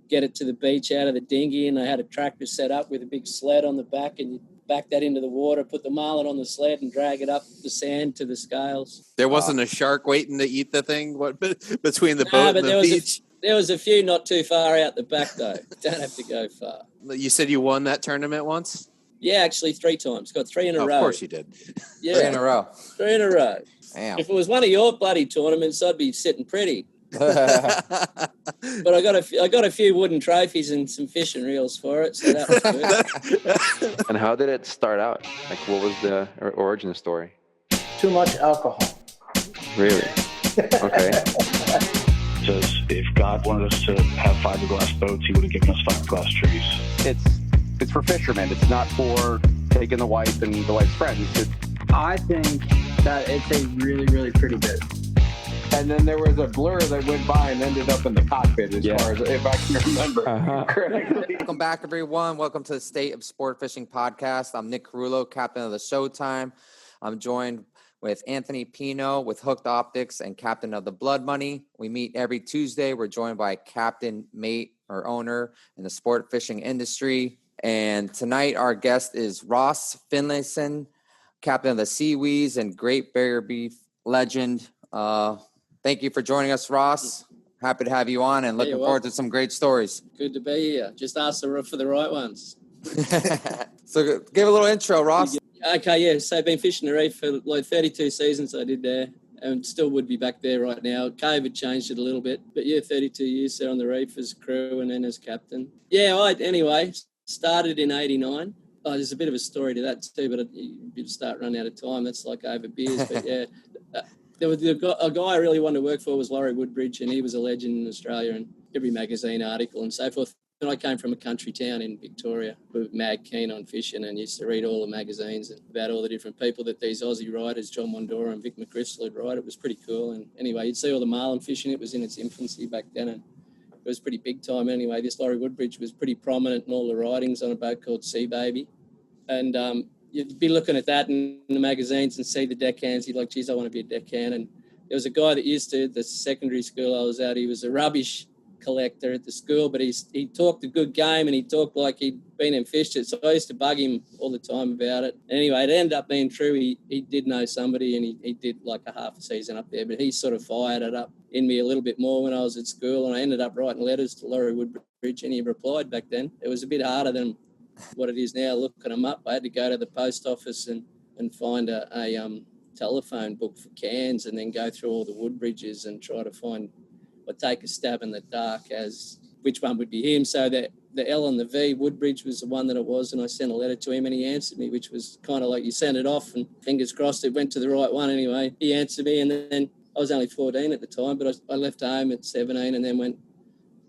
get it to the beach out of the dinghy, and I had a tractor set up with a big sled on the back, and you back that into the water, put the marlin on the sled, and drag it up the sand to the scales. There wasn't a shark waiting to eat the thing between the boat and the beach? There was a few not too far out the back, though. Don't have to go far. You said you won that tournament once? Yeah, actually 3 times. Got 3 in a row. Of course you did. Yeah. 3 in a row. 3 in a row. Damn. If it was one of your bloody tournaments, I'd be sitting pretty. But I got a few wooden trophies and some fishing reels for it, so that was good. And how did it start out? Like, what was the origin story? Too much alcohol. Really? Okay. Says if God wanted us to have fiberglass boats, he would have given us fiberglass trees. It's for fishermen. It's not for taking the wife and the wife's friends. I think that it's a really, really pretty bit. And then there was a blur that went by and ended up in the cockpit, as far as if I can remember correctly. Welcome back, everyone. Welcome to the State of Sport Fishing podcast. I'm Nick Carullo, captain of the Showtime. I'm joined with Anthony Pino with Hooked Optics and captain of the Blood Money. We meet every Tuesday. We're joined by captain, mate, or owner in the sport fishing industry. And tonight our guest is Ross Finlayson, captain of the Weez and Great Barrier Reef legend. Thank you for joining us, Ross. Happy to have you on and looking forward to some great stories. Good to be here. Just ask for the right ones. So give a little intro, Ross. Okay, yeah. So I've been fishing the reef for like 32 seasons I did there, and still would be back there right now. COVID changed it a little bit, but yeah, 32 years there on the reef as crew and then as captain. Yeah, anyway, started in 89. Oh, there's a bit of a story to that too, but you start running out of time. That's like over beers, but yeah. There was a guy I really wanted to work for was Laurie Woodbridge, and he was a legend in Australia and every magazine article and so forth. And I came from a country town in Victoria. We were mad keen on fishing and used to read all the magazines and about all the different people that these Aussie riders, John Mondora and Vic McChrystal, would ride. It was pretty cool. And anyway, you'd see all the marlin fishing. It was in its infancy back then, and it was pretty big time. Anyway, this Laurie Woodbridge was pretty prominent in all the ridings on a boat called Sea Baby. And you'd be looking at that in the magazines and see the deckhands. You'd like, geez, I want to be a deckhand. And there was a guy that used to, the secondary school I was at, he was a rubbish collector at the school, but he talked a good game and he talked like he'd been and fished it. So I used to bug him all the time about it. Anyway, it ended up being true. He did know somebody and he did like a half a season up there, but he sort of fired it up in me a little bit more when I was at school, and I ended up writing letters to Laurie Woodbridge, and he replied back then. It was a bit harder than what it is now looking them up. I had to go to the post office and find a telephone book for cans and then go through all the Woodbridges and try to find or take a stab in the dark as which one would be him. So that the L and the V, Woodbridge was the one that it was, and I sent a letter to him and he answered me, which was kind of like you send it off and fingers crossed it went to the right one anyway. He answered me, and then I was only 14 at the time, but I left home at 17 and then went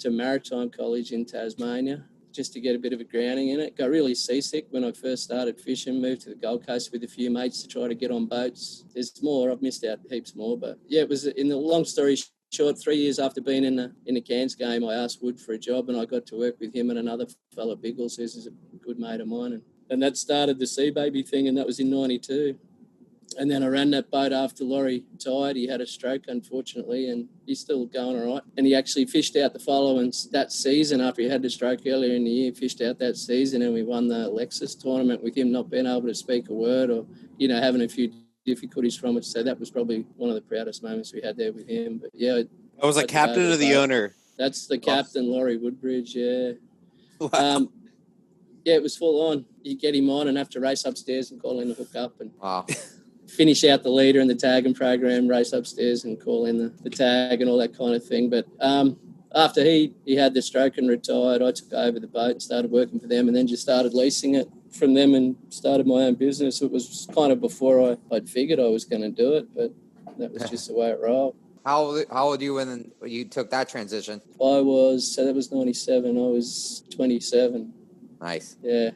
to Maritime College in Tasmania just to get a bit of a grounding in it. Got really seasick when I first started fishing, moved to the Gold Coast with a few mates to try to get on boats. There's more, I've missed out heaps more, but yeah, it was, in the long story short, 3 years after being in the Cairns game, I asked Wood for a job and I got to work with him and another fellow, Biggles, who's a good mate of mine. And that started the Sea Baby thing, and that was in 92. And then I ran that boat after Laurie died. He had a stroke, unfortunately, and he's still going all right. And he actually fished out that season after he had the stroke earlier in the year, fished out that season, and we won the Lexus tournament with him not being able to speak a word or, having a few difficulties from it. So that was probably one of the proudest moments we had there with him. But yeah. I was a captain or the owner? That's the captain, Laurie Woodbridge, yeah. Wow. Yeah, it was full on. You get him on and have to race upstairs and call in the hook up and finish out the leader in the tagging program, race upstairs and call in the tag and all that kind of thing. But after he had the stroke and retired, I took over the boat and started working for them and then just started leasing it from them and started my own business. It was kind of before I'd figured I was going to do it, but that was just the way it rolled. How old were you when you took that transition? That was 97. I was 27. Nice. Yeah.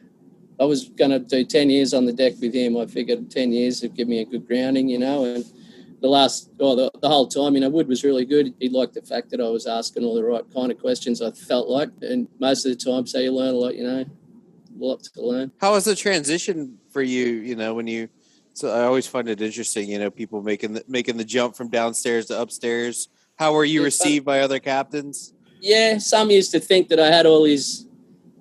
I was going to do 10 years on the deck with him. I figured 10 years would give me a good grounding, and the whole time, Wood was really good. He liked the fact that I was asking all the right kind of questions, I felt like, and most of the time, so you learn a lot, a lot to learn. How was the transition for you, so I always find it interesting, people making the jump from downstairs to upstairs. How were you received by other captains? Yeah, some used to think that I had all his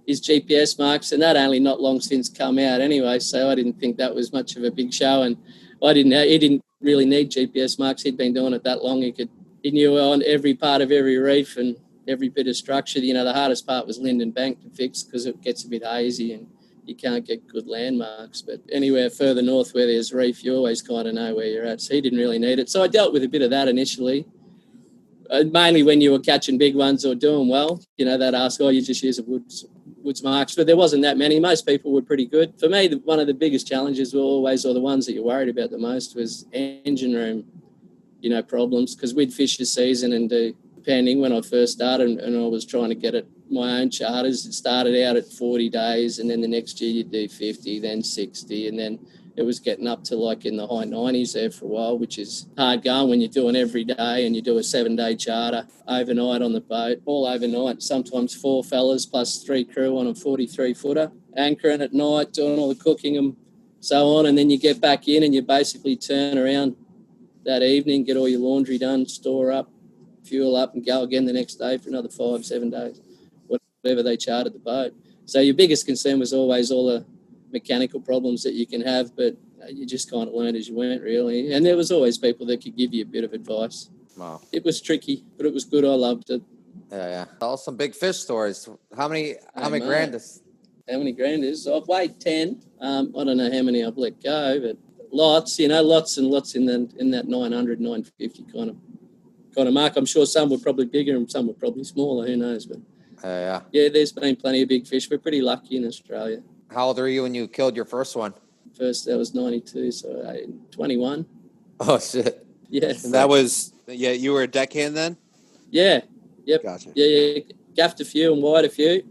GPS marks, and that only not long since come out anyway, so I didn't think that was much of a big show, and he didn't really need GPS marks. He'd been doing it that long. He knew on every part of every reef and every bit of structure. You know, the hardest part was Linden Bank to fix because it gets a bit hazy and you can't get good landmarks. But anywhere further north where there's reef, you always kind of know where you're at. So he didn't really need it. So I dealt with a bit of that initially. Mainly when you were catching big ones or doing well, you know, they'd ask, you just use a Woods marks, but there wasn't that many. Most people were pretty good. For me, one of the biggest challenges were always, or the ones that you're worried about the most, was engine room, you know, problems, because we'd fish the season and do, depending when I first started and I was trying to get it my own charters, it started out at 40 days and then the next year you'd do 50, then 60, and then it was getting up to like in the high 90s there for a while, which is hard going when you're doing every day and you do a 7-day charter overnight on the boat, all overnight, sometimes 4 fellas plus 3 crew on a 43-footer, anchoring at night, doing all the cooking and so on, and then you get back in and you basically turn around that evening, get all your laundry done, store up, fuel up and go again the next day for another 5-7 days, whatever they chartered the boat. So your biggest concern was always all the mechanical problems that you can have, but you just kind of learned as you went, really. And there was always people that could give you a bit of advice. Wow. It was tricky, but it was good. I loved it. Yeah. Tell us some big fish stories. How many mate. grand is? How many grand is? I've weighed 10. I don't know how many I've let go, but lots, you know, lots and lots in that 900, 950 kind of mark. I'm sure some were probably bigger and some were probably smaller. Who knows? But Yeah, there's been plenty of big fish. We're pretty lucky in Australia. How old were you when you killed your first one? First, that was 92, so 21. Oh, shit. Yes. And that was, you were a deckhand then? Yeah. Yep. Gotcha. Yeah. Gaffed a few and wired a few,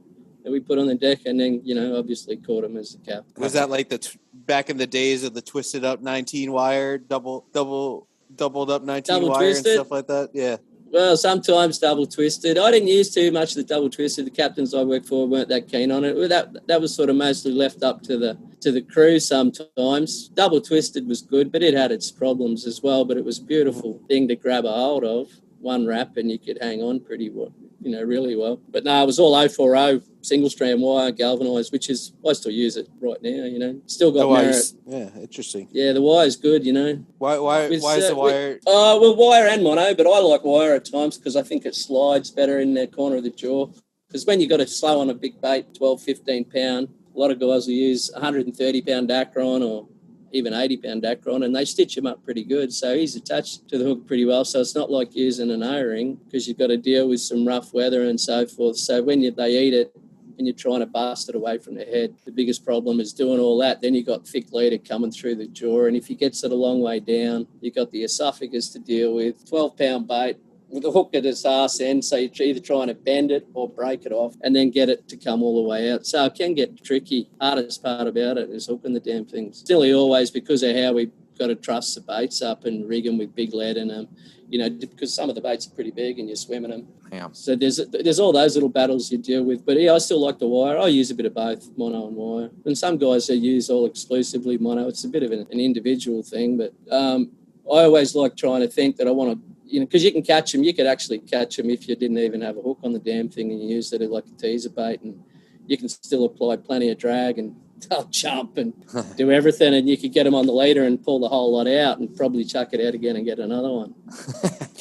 and we put on the deck, and then, you know, obviously caught them as the cap. Was that like back in the days of the twisted up 19 wire, doubled up 19 wire twisted and stuff like that? Yeah. Well, sometimes double twisted. I didn't use too much of the double twisted. The captains I worked for weren't that keen on it. That was sort of mostly left up to the crew sometimes. Double twisted was good, but it had its problems as well. But it was a beautiful thing to grab a hold of. One wrap and you could hang on pretty well, you know, really well. But no, it was all 040 single strand wire, galvanized, which is, I still use it right now, you know. Still got merit. Yeah, interesting. Yeah, the wire's good, you know. Why is the wire? Well, wire and mono, but I like wire at times because I think it slides better in the corner of the jaw. Because when you got to slow on a big bait, 12, 15 pound, a lot of guys will use 130 pound Dacron or even 80 pound Dacron, and they stitch them up pretty good. So he's attached to the hook pretty well. So it's not like using an O-ring because you've got to deal with some rough weather and so forth. So when they eat it and you're trying to bust it away from the head, the biggest problem is doing all that. Then you've got thick leader coming through the jaw. And if he gets it a long way down, you've got the esophagus to deal with. 12 pound bait with a hook at its arse end, so you're either trying to bend it or break it off and then get it to come all the way out. So it can get tricky. Hardest part about it is hooking the damn things. Still always, because of how we've got to truss the baits up and rig them with big lead in them, you know, because some of the baits are pretty big and you're swimming them. Yeah. So there's all those little battles you deal with. But yeah, I still like the wire. I use a bit of both, mono and wire. And some guys, they use all exclusively mono. It's a bit of an individual thing, but I always like trying to think that I want to, you know, because you can catch them. You could actually catch them if you didn't even have a hook on the damn thing and you used it as like a teaser bait, and you can still apply plenty of drag and they'll jump and do everything, and you could get them on the leader and pull the whole lot out and probably chuck it out again and get another one.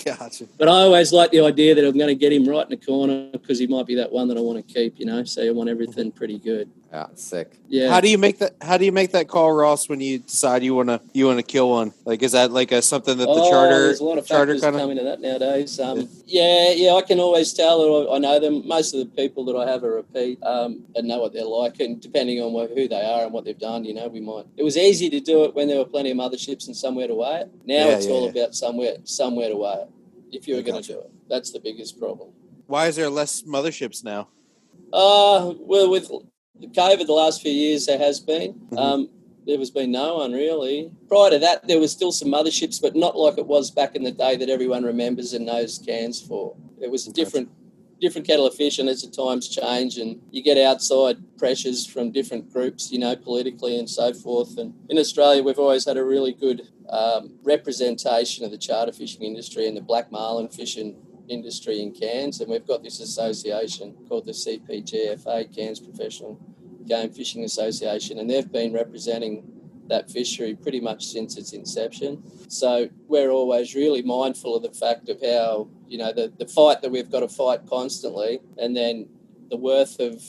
Gotcha. But I always like the idea that I'm going to get him right in the corner because he might be that one that I want to keep, you know, so I want everything pretty good. Yeah, sick. Yeah. How do you make that call, Ross, when you decide you want to kill one? Like, is that like something that the charter there's a lot of factors kind of come into that nowadays. Yeah, I can always tell that I know them. Most of the people that I have are repeat and know what they're like, and depending on who they are and what they've done, you know, we might. It was easy to do it when there were plenty of motherships and somewhere to weigh it. Now it's all about somewhere to weigh it. If you were going to do it, that's the biggest problem. Why is there less motherships now? Well, with COVID the last few years, there has been. There has been no one really. Prior to that, there was still some motherships, but not like it was back in the day that everyone remembers and knows cans for. It was a different kettle of fish, and as the times change and you get outside pressures from different groups, you know, politically and so forth. And in Australia, we've always had a really good representation of the charter fishing industry and the black marlin fishing industry in Cairns, and we've got this association called the CPGFA, Cairns Professional Game Fishing Association, and they've been representing that fishery pretty much since its inception. So we're always really mindful of the fact of how, you know, the fight that we've got to fight constantly, and then the worth of,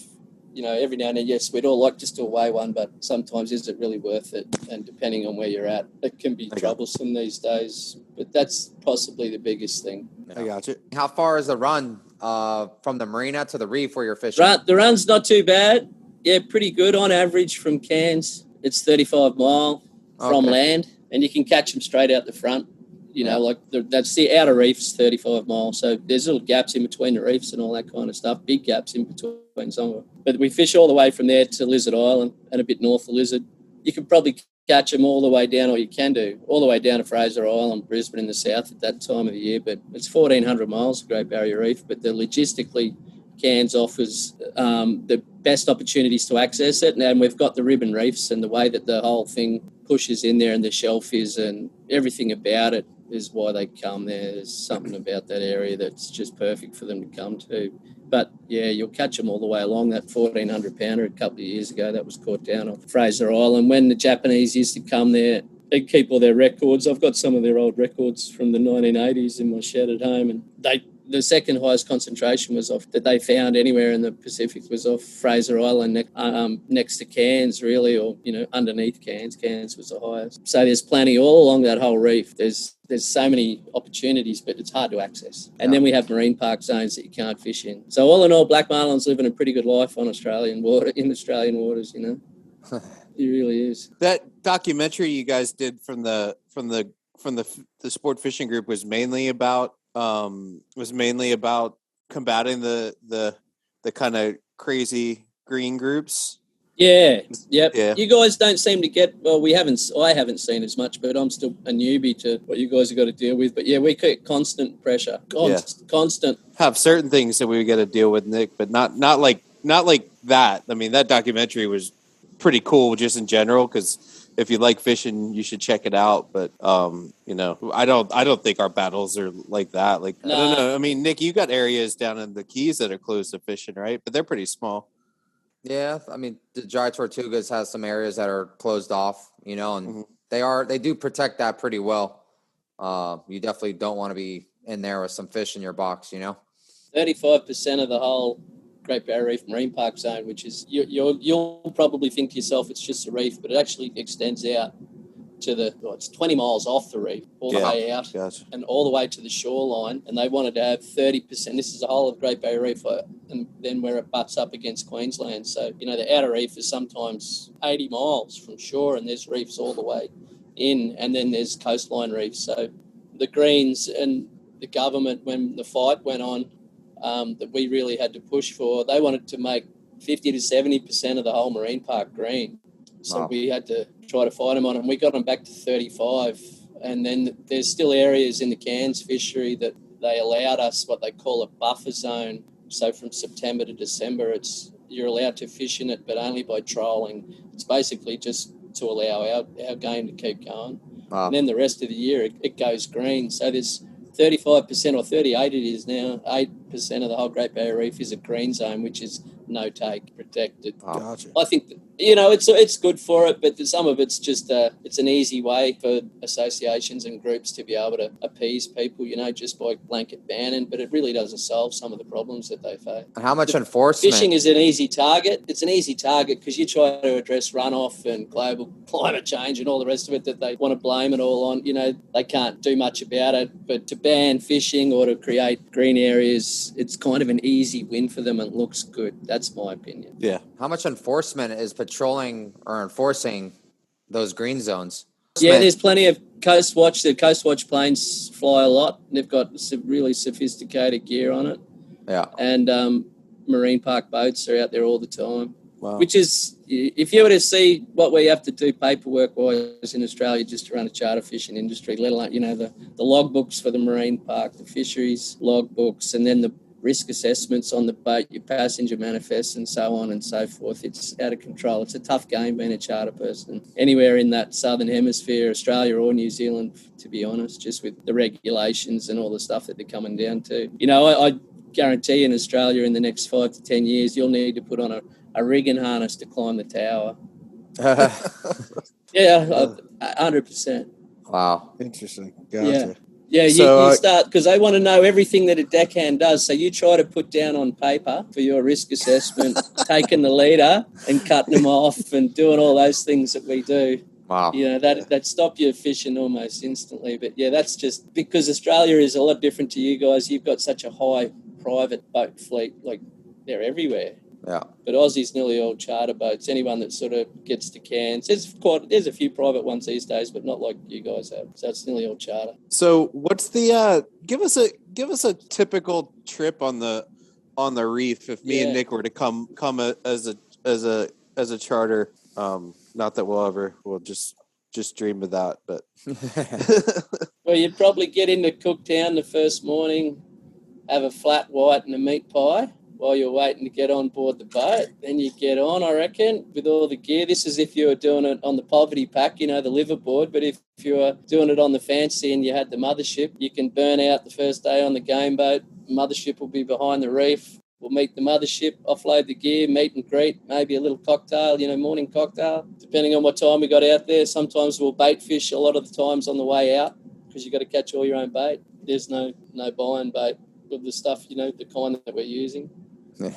you know, every now and then, yes, we'd all like just to weigh one, but sometimes is it really worth it? And depending on where you're at, it can be troublesome these days. But that's possibly the biggest thing. I got you. How far is the run from the marina to the reef where you're fishing? The run's not too bad. Yeah, pretty good on average from Cairns. It's 35 mile from land, and you can catch them straight out the front. You know, like that's the outer reef's 35 miles. So there's little gaps in between the reefs and all that kind of stuff, big gaps in between some of them. But we fish all the way from there to Lizard Island and a bit north of Lizard. You can probably catch them all the way down, or you can do, all the way down to Fraser Island, Brisbane in the south at that time of the year. But it's 1,400 miles, the Great Barrier Reef. But logistically, Cairns offers the best opportunities to access it. And we've got the ribbon reefs, and the way that the whole thing pushes in there and the shellfish and everything about it is why they come there. There's something about that area that's just perfect for them to come to. But, yeah, you'll catch them all the way along. That 1,400 pounder a couple of years ago, that was caught down off Fraser Island. When the Japanese used to come there, they'd keep all their records. I've got some of their old records from the 1980s in my shed at home, and the second highest concentration was off that they found anywhere in the Pacific was off Fraser Island, next to Cairns, really, or, you know, underneath Cairns. Cairns was the highest. So there's plenty all along that whole reef. There's so many opportunities, but it's hard to access. And then we have marine park zones that you can't fish in. So all in all, black marlin's living a pretty good life on Australian Australian waters, you know. It really is. That documentary you guys did from the sport fishing group was mainly about combating the kind of crazy green groups. Yeah. Yep. Yeah. You guys don't seem to get, I haven't seen as much, but I'm still a newbie to what you guys have got to deal with. But yeah, we get constant pressure. Constant. Have certain things that we got to deal with, Nick, but not like that. I mean, that documentary was pretty cool just in general, because if you like fishing, you should check it out. But you know, I don't think our battles are like that. Like, no. I don't know. I mean, Nick, you got areas down in the Keys that are closed to fishing, right? But they're pretty small. Yeah, I mean, the Dry Tortugas has some areas that are closed off, you know, and they do protect that pretty well. You definitely don't want to be in there with some fish in your box, you know. 35% of the whole Great Barrier Reef Marine Park Zone, which is you'll probably think to yourself it's just a reef, but it actually extends out to it's 20 miles off the reef, all the way out, and all the way to the shoreline. And they wanted to have 30%. This is the whole of Great Barrier Reef, and then where it butts up against Queensland. So, you know, the outer reef is sometimes 80 miles from shore, and there's reefs all the way in, and then there's coastline reefs. So the Greens and the government, when the fight went on, that we really had to push for, they wanted to make 50 to 70% of the whole marine park green. So we had to try to fight them on it, and we got them back to 35. And then there's still areas in the Cairns fishery that they allowed us what they call a buffer zone. So from September to December, you're allowed to fish in it, but only by trolling. It's basically just to allow our game to keep going. And then the rest of the year, it goes green. So there's 35% or 38 it is now, 8% of the whole Great Barrier Reef is a green zone, which is no take, protected. Gotcha. I think that, you know, it's good for it, but some of it's just it's an easy way for associations and groups to be able to appease people, you know, just by blanket banning, but it really doesn't solve some of the problems that they face. And how much enforcement? Fishing is an easy target. It's an easy target because you try to address runoff and global climate change and all the rest of it that they want to blame it all on. You know, they can't do much about it, but to ban fishing or to create green areas, it's kind of an easy win for them and looks good. That's my opinion. Yeah. How much enforcement is patrolling or enforcing those green zones? Yeah, there's plenty of Coast Watch. The Coast Watch planes fly a lot. They've got some really sophisticated gear on it. Yeah. And marine park boats are out there all the time. Wow. Which is, if you were to see what we have to do paperwork-wise in Australia just to run a charter fishing industry, let alone, you know, the logbooks for the marine park, the fisheries logbooks, and then risk assessments on the boat, your passenger manifests and so on and so forth. It's out of control. It's a tough game being a charter person anywhere in that southern hemisphere, Australia or New Zealand, to be honest, just with the regulations and all the stuff that they're coming down to. You know, I guarantee in Australia in the next 5 to 10 years, you'll need to put on a rigging harness to climb the tower. Yeah, 100%. Wow. Interesting. Gotcha. Yeah, So, you start, because they want to know everything that a deckhand does. So you try to put down on paper for your risk assessment, taking the leader and cutting them off and doing all those things that we do. Wow. You know, that stop you fishing almost instantly. But yeah, that's just because Australia is a lot different to you guys. You've got such a high private boat fleet, like they're everywhere. Yeah. But Aussie's nearly all charter boats. Anyone that sort of gets to Cairns, there's a few private ones these days, but not like you guys have. So it's nearly all charter. So what's the give us a typical trip on the reef if me and Nick were to come as a charter. Not that we'll just dream of that, but Well, you'd probably get into Cooktown the first morning, have a flat white and a meat pie while you're waiting to get on board the boat. Then you get on, I reckon, with all the gear. This is if you were doing it on the poverty pack, you know, the liverboard. But if you were doing it on the fancy and you had the mothership, you can burn out the first day on the game boat. Mothership will be behind the reef. We'll meet the mothership, offload the gear, meet and greet, maybe a little cocktail, you know, morning cocktail, depending on what time we got out there. Sometimes we'll bait fish a lot of the times on the way out because you got to catch all your own bait. There's no buying bait with the stuff, you know, the kind that we're using. Yeah.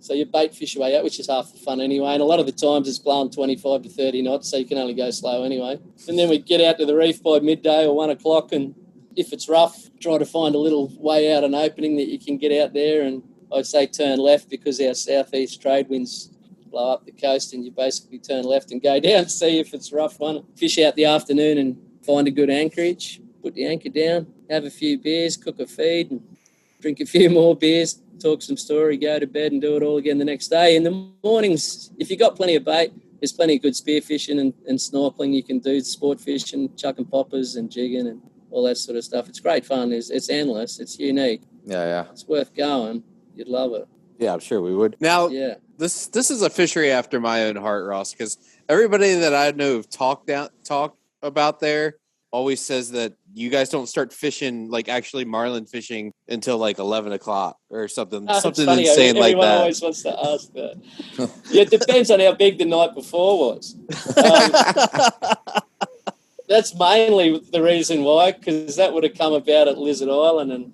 So you bait fish your way out, which is half the fun anyway. And a lot of the times it's blowing 25 to 30 knots, so you can only go slow anyway. And then we get out to the reef by midday or 1 o'clock, and if it's rough, try to find a little way out, an opening that you can get out there. And I'd say turn left because our southeast trade winds blow up the coast, and you basically turn left and go down, see if it's a rough one. Fish out the afternoon and find a good anchorage, put the anchor down, have a few beers, cook a feed, and drink a few more beers, talk some story, go to bed and do it all again the next day. In the mornings, if you've got plenty of bait, there's plenty of good spear fishing and snorkeling. You can do sport fishing, chucking poppers and jigging and all that sort of stuff. It's great fun. It's endless. It's unique. Yeah. It's worth going. You'd love it. yeah, I'm sure we would. Now, this is a fishery after my own heart, Ross, because everybody that I know who've talked about there always says that you guys don't start fishing, like actually marlin fishing, until like 11 o'clock or something Funny, insane like everyone that. always wants to ask that. Yeah, it depends on how big the night before was. That's mainly the reason why, because that would have come about at Lizard Island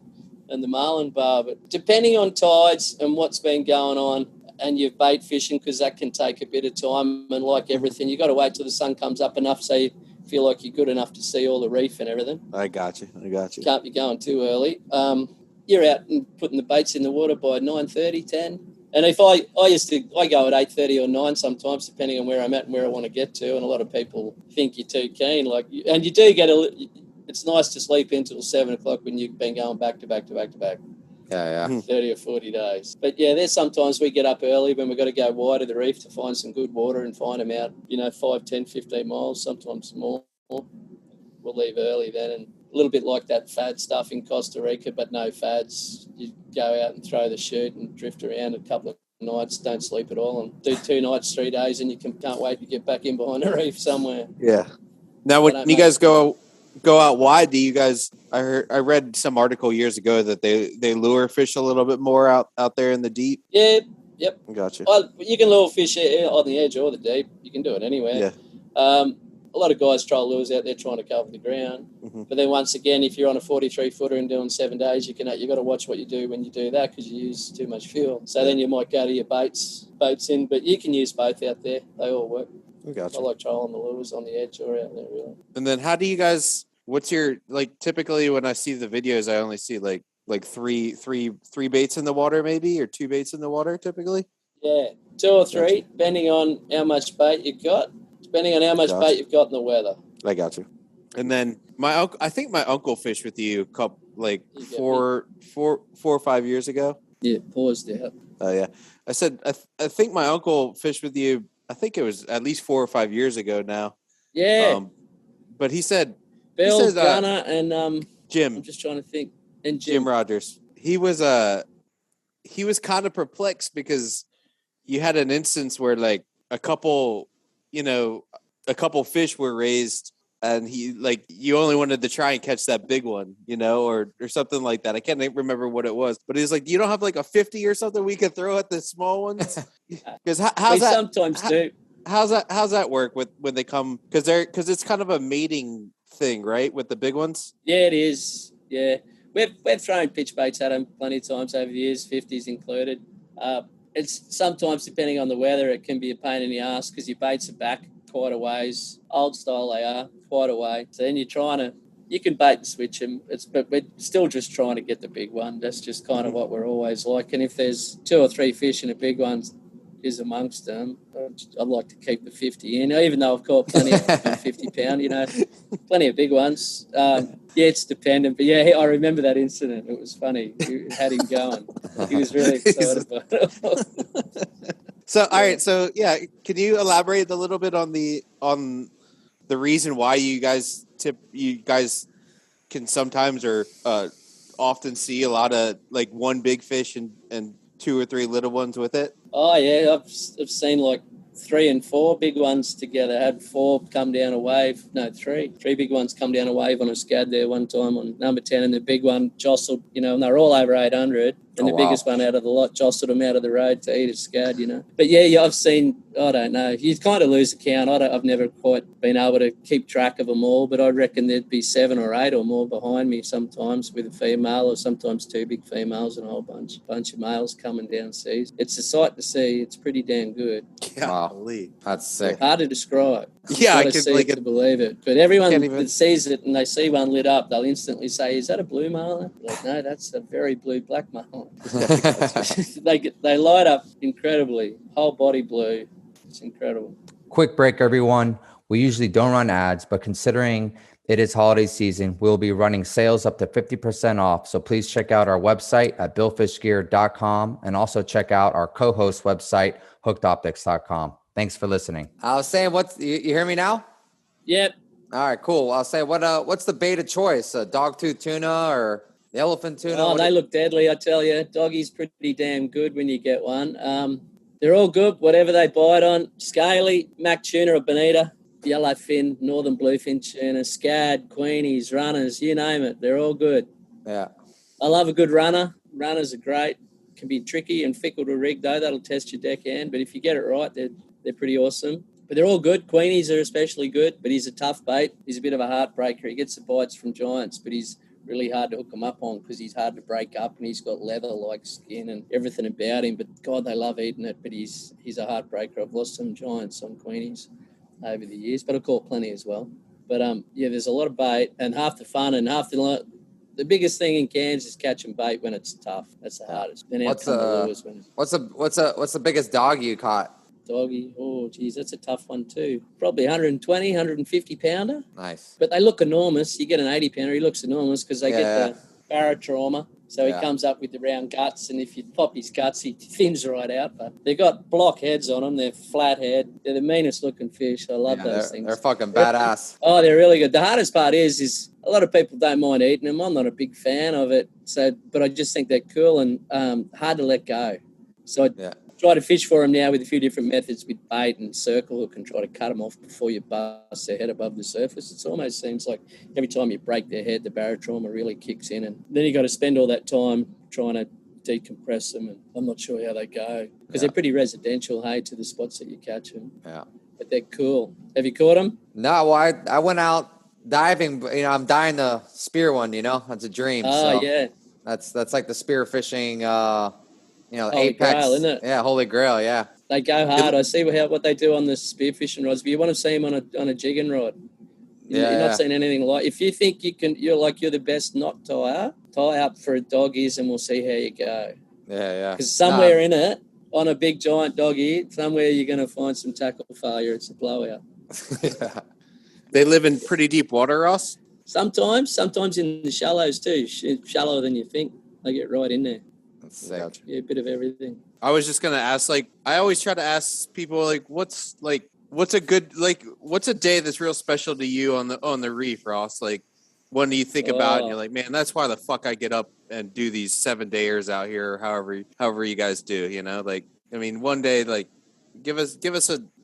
and the Marlin Bar. But depending on tides and what's been going on, and you're bait fishing, because that can take a bit of time. And like everything, you got to wait till the sun comes up enough so you feel like you're good enough to see all the reef and everything. I got you. Can't be going too early. You're out and putting the baits in the water by 9:30, 10. And if I go at 8:30 or 9 sometimes, depending on where I'm at and where I want to get to. And a lot of people think you're too keen. And you do get it's nice to sleep until 7 o'clock when you've been going back to back to back to back. Yeah. 30 or 40 days. But yeah, there's sometimes we get up early when we've got to go wide of the reef to find some good water and find them out, 5, 10, 15 miles, sometimes more. We'll leave early then. And a little bit like that fad stuff in Costa Rica, but no fads. You go out and throw the chute and drift around a couple of nights, don't sleep at all, and do 2 nights, 3 days, and you can't wait to get back in behind a reef somewhere. Yeah. Now, when you guys go out wide, do you guys? I read some article years ago that they lure fish a little bit more out there in the deep. Yeah. Yep. Gotcha. Well, you can lure fish on the edge or the deep. You can do it anywhere. Yeah. A lot of guys try lures out there trying to cover the ground. Mm-hmm. But then once again, if you're on a 43-footer and doing 7 days, you got to watch what you do when you do that, because you use too much fuel. So then you might go to your boats in, but you can use both out there. They all work. Gotcha. I like trolling the lures on the edge or out there, really. And then how do you guys? What's your typically when I see the videos, I only see like three baits in the water, maybe, or 2 baits in the water typically. Yeah, 2 or 3, gotcha. Depending on how much bait you've got. Depending on how much bait you've got in the weather. I got you. And then I think my uncle fished with you a couple, like 4 or 5 years ago. Yeah, paused out. Oh yeah. I said I think my uncle fished with you. I think it was at least 4 or 5 years ago now. Yeah. But he said Bill, Gunner, and Jim. I'm just trying to think. And Jim Rogers. He was he was kind of perplexed because you had an instance where like a couple fish were raised and you only wanted to try and catch that big one, or something like that. I can't remember what it was, but he's like, you don't have like a 50 or something we could throw at the small ones? Because how's that? Sometimes do. How's that work when they come? Because it's kind of a mating thing, right? With the big ones. Yeah, it is. Yeah, we've thrown pitch baits at them plenty of times over the years, 50s included. It's sometimes, depending on the weather, it can be a pain in the ass because your baits are back quite a ways. Old style they are, quite a way. So then you can bait and switch them. But we're still just trying to get the big one. That's just kind of what we're always like. And if there's 2 or 3 fish and a big one is amongst them, I'd like to keep the 50 in, even though I've caught plenty of 50 pound, plenty of big ones. Yeah, it's dependent. But yeah, I remember that incident. It was funny. You had him going. He was really excited about it. So, all right. So, yeah, can you elaborate a little bit on the reason why you guys can sometimes or often see a lot of like one big fish and 2 or 3 little ones with it? Oh yeah, I've seen like 3 and 4 big ones together. I had 4 come down a wave. No, 3 big ones come down a wave on a scad there one time on number 10, and the big one jostled, and they're all over 800. And the biggest one out of the lot jostled them out of the road to eat a scad, But yeah, I've seen, I don't know, you kind of lose the count. I've never quite been able to keep track of them all, but I reckon there'd be 7 or 8 or more behind me sometimes with a female, or sometimes 2 big females and a whole bunch of males coming down seas. It's a sight to see. It's pretty damn good. Yeah, wow. That's sick. Hard to describe. Yeah, I can see it to believe it. But everyone that sees it and they see one lit up, they'll instantly say, "Is that a blue marlin?" Like, no, that's a very blue black marlin. They light up incredibly. Whole body blue. It's incredible. Quick break, everyone. We usually don't run ads, but considering it is holiday season, we'll be running sales up to 50% off. So please check out our website at billfishgear.com and also check out our co-host website, hookedoptics.com. Thanks for listening. I was saying, you hear me now? Yep. All right, cool. I'll say, what's the bait of choice? Dogtooth tuna or the elephant tuna? Oh, they look deadly, I tell you. Doggy's pretty damn good when you get one. They're all good, whatever they bite on. Scaly, mac tuna or bonita, yellowfin, northern bluefin tuna, scad, queenies, runners, you name it. They're all good. Yeah. I love a good runner. Runners are great. Can be tricky and fickle to rig, though. That'll test your deckhand. But if you get it right, they're pretty awesome. But they're all good. Queenies are especially good, but he's a tough bait. He's a bit of a heartbreaker. He gets the bites from giants, but he's really hard to hook him up on because he's hard to break up and he's got leather-like skin and everything about him. But, God, they love eating it, but he's a heartbreaker. I've lost some giants on Queenies over the years, but I've caught plenty as well. But, yeah, there's a lot of bait, and half the fun and half the biggest thing in Cairns is catching bait when it's tough. That's the hardest. Then what's the biggest dog you caught? Doggy, oh geez, that's a tough one too. Probably 120, 150 pounder. Nice. But they look enormous. You get an 80 pounder, he looks enormous because they get the barotrauma. So he comes up with the round guts, and if you pop his guts, he thins right out. But they've got block heads on them. They're flat head. They're the meanest looking fish. I love those things. They're fucking badass. Oh, they're really good. The hardest part is a lot of people don't mind eating them. I'm not a big fan of it. But I just think they're cool and hard to let go. So I try to fish for them now with a few different methods with bait and circle hook and try to cut them off before you bust their head above the surface. It almost seems like every time you break their head, the barotrauma really kicks in, and then you got to spend all that time trying to decompress them, and I'm not sure how they go because they're pretty residential, to the spots that you catch them. Yeah. But they're cool. Have you caught them? No, well, I went out diving, but, I'm dying to spear one, that's a dream. Oh, so yeah. That's like the spear fishing, Holy apex. Grail, isn't it? Yeah, holy grail, yeah. They go hard. I see what they do on the spearfishing rods, but you want to see them on a jigging rod. You're not seeing anything like. If you think you're the best knot tie up for a doggies, and we'll see how you go. Yeah. Because somewhere in it, on a big giant doggy, somewhere you're going to find some tackle failure. It's a blowout. Yeah. They live in pretty deep water, Ross? Sometimes in the shallows too. Shallower than you think. They get right in there. That's sick. Yeah, a bit of everything. I was just going to ask, I always try to ask people, what's a day that's real special to you on the reef, Ross? one you think about and you're like, man, that's why the fuck I get up and do these 7-dayers out here, or however you guys do, you know? Like, I mean, one day, like, give us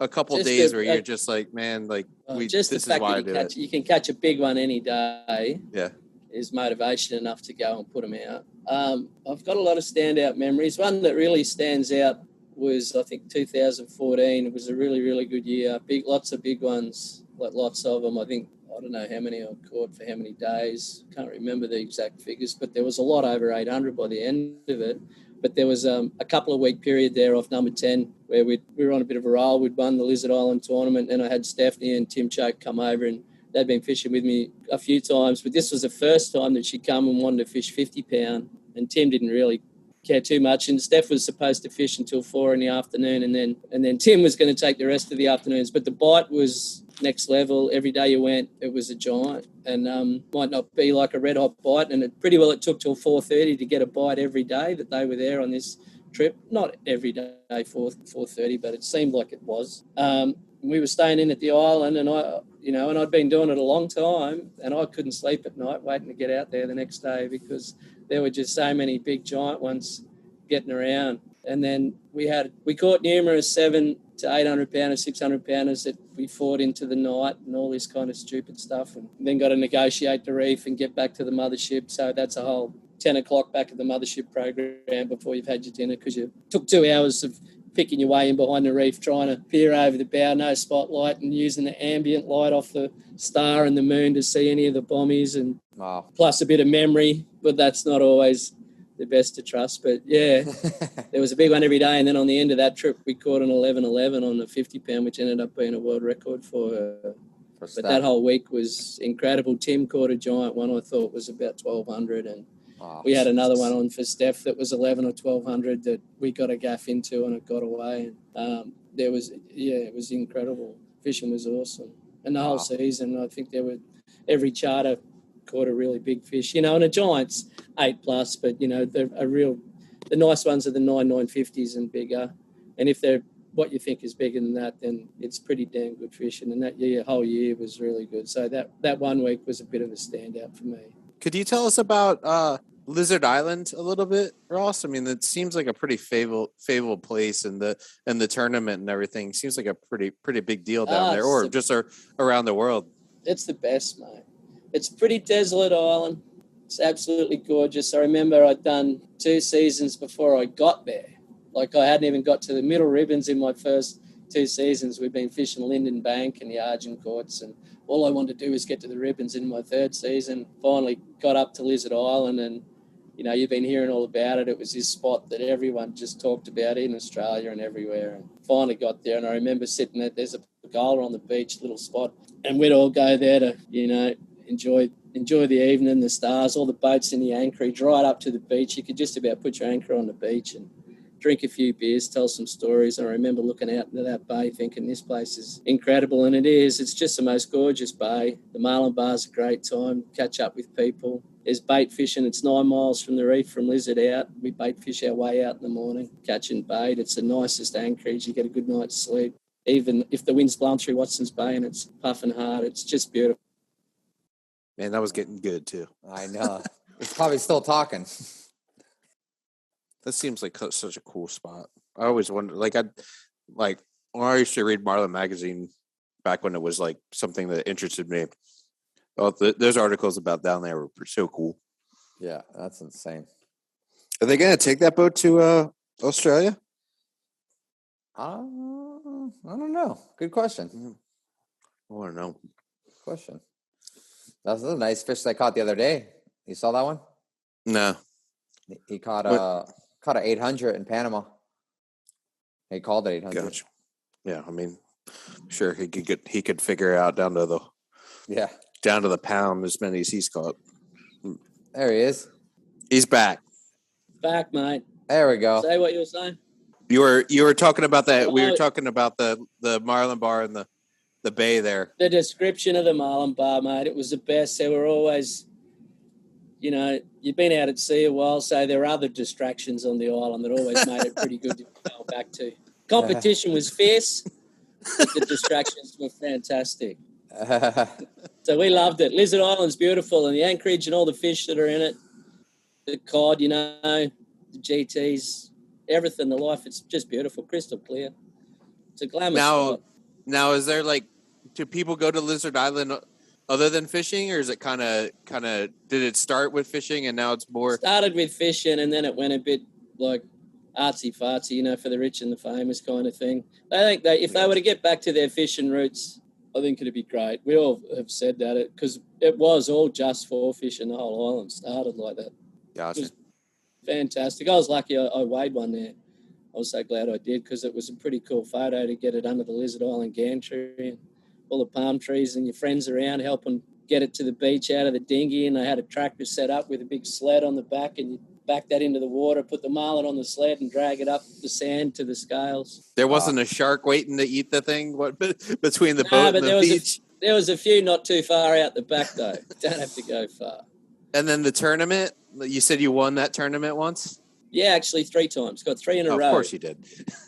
a couple Just days where you're just like, man, like, just this the fact is why I that do it. you can catch a big one any day. Yeah. Is motivation enough to go and put them out. I've got a lot of standout memories. One that really stands out was, I think, 2014. It was a really, really good year. Lots of big ones, like lots of them. I don't know how many I caught for how many days. Can't remember the exact figures, but there was a lot over 800 by the end of it. But there was a couple of week period there off number 10 where we were on a bit of a roll. We'd won the Lizard Island tournament, and I had Stephanie and Tim Choke come over, and they'd been fishing with me a few times, but this was the first time that she'd come and wanted to fish 50 pound, and Tim didn't really care too much. And Steph was supposed to fish until 4 p.m, and then Tim was going to take the rest of the afternoons. But the bite was next level. Every day you went, it was a giant, and might not be like a red hot bite. And it took till 4:30 to get a bite every day that they were there on this trip. Not every day 4:30, but it seemed like it was. We were staying in at the island, and I'd been doing it a long time, and I couldn't sleep at night waiting to get out there the next day because there were just so many big giant ones getting around. And then we caught numerous 700 to 800 pounders, 600 pounders that we fought into the night and all this kind of stupid stuff, and then got to negotiate the reef and get back to the mothership. So that's a whole 10 o'clock back at the mothership program before you've had your dinner, because you took 2 hours of picking your way in behind the reef, trying to peer over the bow, no spotlight, and using the ambient light off the star and the moon to see any of the bombies, and plus a bit of memory, but that's not always the best to trust. But yeah, there was a big one every day. And then on the end of that trip, we caught an 11.11 on the 50 pound, which ended up being a world record for her. But that whole week was incredible. Tim caught a giant one I thought was about 1,200, and we had another one on for Steph that was 11 or 1,200 that we got a gaff into, and it got away. And it was incredible. Fishing was awesome. And the whole season, I think every charter caught a really big fish, and a giant's 8+, but, the nice ones are the 950s and bigger. And if they're what you think is bigger than that, then it's pretty damn good fishing. And that whole year was really good. So that 1 week was a bit of a standout for me. Could you tell us about Lizard Island a little bit, Ross? I mean, it seems like a pretty favorable place, and the tournament and everything seems like a pretty big deal down there, or just around the world. It's the best, mate. It's a pretty desolate island. It's absolutely gorgeous. I remember I'd done 2 seasons before I got there. Like, I hadn't even got to the middle ribbons in my first 2 seasons. We've been fishing Linden Bank and the Argent Courts, and all I wanted to do was get to the ribbons in my 3rd season. Finally got up to Lizard Island, and, you've been hearing all about it. It was this spot that everyone just talked about in Australia and everywhere. And finally got there, and I remember sitting there. There's a pergola on the beach, little spot, and we'd all go there to, enjoy the evening, the stars, all the boats in the anchorage right up to the beach. You could just about put your anchor on the beach and drink a few beers, tell some stories. And I remember looking out into that bay thinking, this place is incredible, and it is. It's just the most gorgeous bay. The Marlin Bar's a great time, catch up with people. There's bait fishing. It's 9 miles from the reef from Lizard out. We bait fish our way out in the morning, catching bait. It's the nicest anchorage. You get a good night's sleep. Even if the wind's blowing through Watson's Bay and it's puffing hard, it's just beautiful. Man, that was getting good too. I know. It's probably still talking. That seems like such a cool spot. I always wondered, when I used to read Marlin magazine back when it was like something that interested me. Well, those articles about down there were so cool. Yeah, that's insane. Are they going to take that boat to Australia? I don't know. Good question. I want to know. Question. That's a nice fish they caught the other day. You saw that one? No. He caught an 800 in Panama. He called it 800. Gotcha. Yeah, I mean, sure he could figure out down to the pound as many as he's caught. There he is. He's back. Back, mate. There we go. Say what you were saying. You were talking about that. We were talking about the Marlin Bar and the bay there. The description of the Marlin Bar, mate, it was the best. There were always, you've been out at sea a while, so there were other distractions on the island that always made it pretty good to go back to. Competition was fierce, but the distractions were fantastic. So we loved it. Lizard Island's beautiful, and the anchorage and all the fish that are in it, the cod, you know, the GTs, everything, the life, it's just beautiful, crystal clear. It's a glamour spot. Now, is there like, do people go to Lizard Island other than fishing, or is it kind of, did it start with fishing and now it's more? Started with fishing, and then it went a bit like artsy-fartsy, you know, for the rich and the famous kind of thing. I think if they were to get back to their fishing roots, I think it'd be great. We all have said that, because it was all just for fishing. The whole island started like that. Gotcha. It was fantastic. I was lucky I weighed one there. I was so glad I did, because it was a pretty cool photo to get it under the Lizard Island gantry and all the palm trees and your friends around helping get it to the beach out of the dinghy. And they had a tractor set up with a big sled on the back, and you back that into the water, put the marlin on the sled and drag it up the sand to the scales. There wasn't a shark waiting to eat the thing between the boat and the beach? There was a few not too far out the back, though. Don't have to go far. And then the tournament, you said you won that tournament once? Yeah, actually 3 times. Got 3 in a row. Of course you did.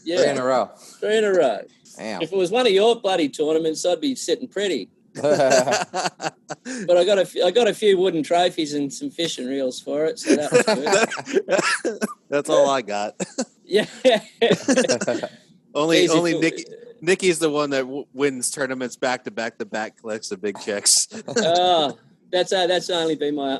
Yeah. 3 in a row. 3 in a row. Damn. If it was one of your bloody tournaments, I'd be sitting pretty. But I got a few wooden trophies and some fishing reels for it, so that was good. That's all I got. Yeah. only Nikki's the one that wins tournaments back to back, collects the big checks. Oh, that's only been my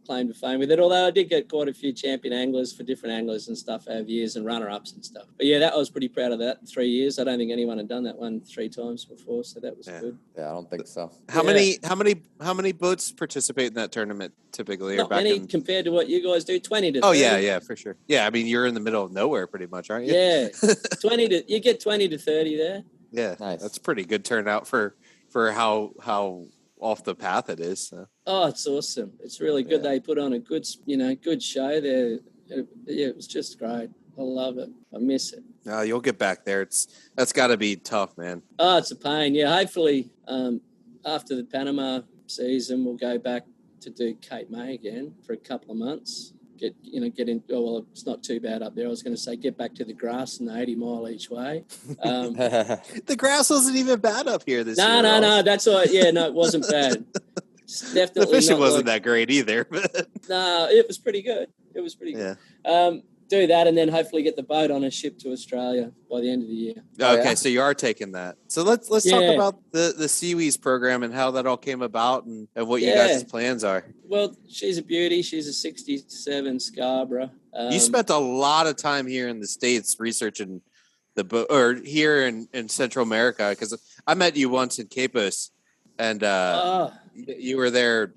claim to fame with it. Although I did get quite a few champion anglers for different anglers and stuff over years, and runner-ups and stuff. But yeah, I was pretty proud of that. 3 years. I don't think anyone had done that one 3 times before, so that was good. Yeah, I don't think so. How many boats participate in that tournament typically? Not many compared to what you guys do. 20 to 30. Oh yeah, for sure. Yeah, I mean you're in the middle of nowhere pretty much, aren't you? Yeah, you get 20 to 30 there. Yeah, nice. That's pretty good turnout for how off the path it is. So. Oh, it's awesome. It's really good. Yeah. They put on a good show there. It was just great. I love it. I miss it. No, you'll get back there. That's got to be tough, man. Oh, it's a pain. Yeah, hopefully after the Panama season, we'll go back to do Cape May again for a couple of months. Get in. Oh, well, it's not too bad up there. I was going to say get back to the grass and the 80 mile each way. The grass wasn't even bad up here this year. No. That's all. Yeah, no, it wasn't bad. Definitely the fishing wasn't that great either. No, it was pretty good. It was pretty good. Do that and then hopefully get the boat on a ship to Australia by the end of the year. Okay, so you are taking that. So let's talk about the Weez program and how that all came about and what you guys' plans are. Well, she's a beauty. She's a 67 Scarborough. You spent a lot of time here in the States researching the boat, or here in Central America, because I met you once in Capos, and you were there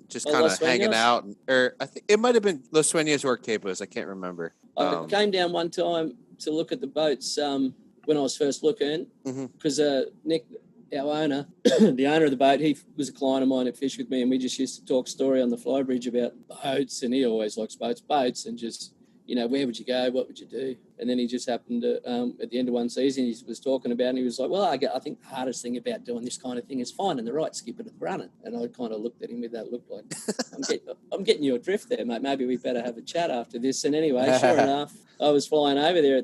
just kind of hanging out, or I think it might have been Los Sueños or Capos. I can't remember. I came down one time to look at the boats when I was first looking, because Nick, our owner, the owner of the boat, he was a client of mine that fished with me, and we just used to talk story on the flybridge about boats, and he always likes boats, and just, where would you go? What would you do? And then he just happened to, at the end of one season, he was talking about it, and he was like, well, I think the hardest thing about doing this kind of thing is finding the right skipper to run it. And I kind of looked at him with that look like, I'm getting you adrift there, mate. Maybe we better have a chat after this. And anyway, sure enough, I was flying over there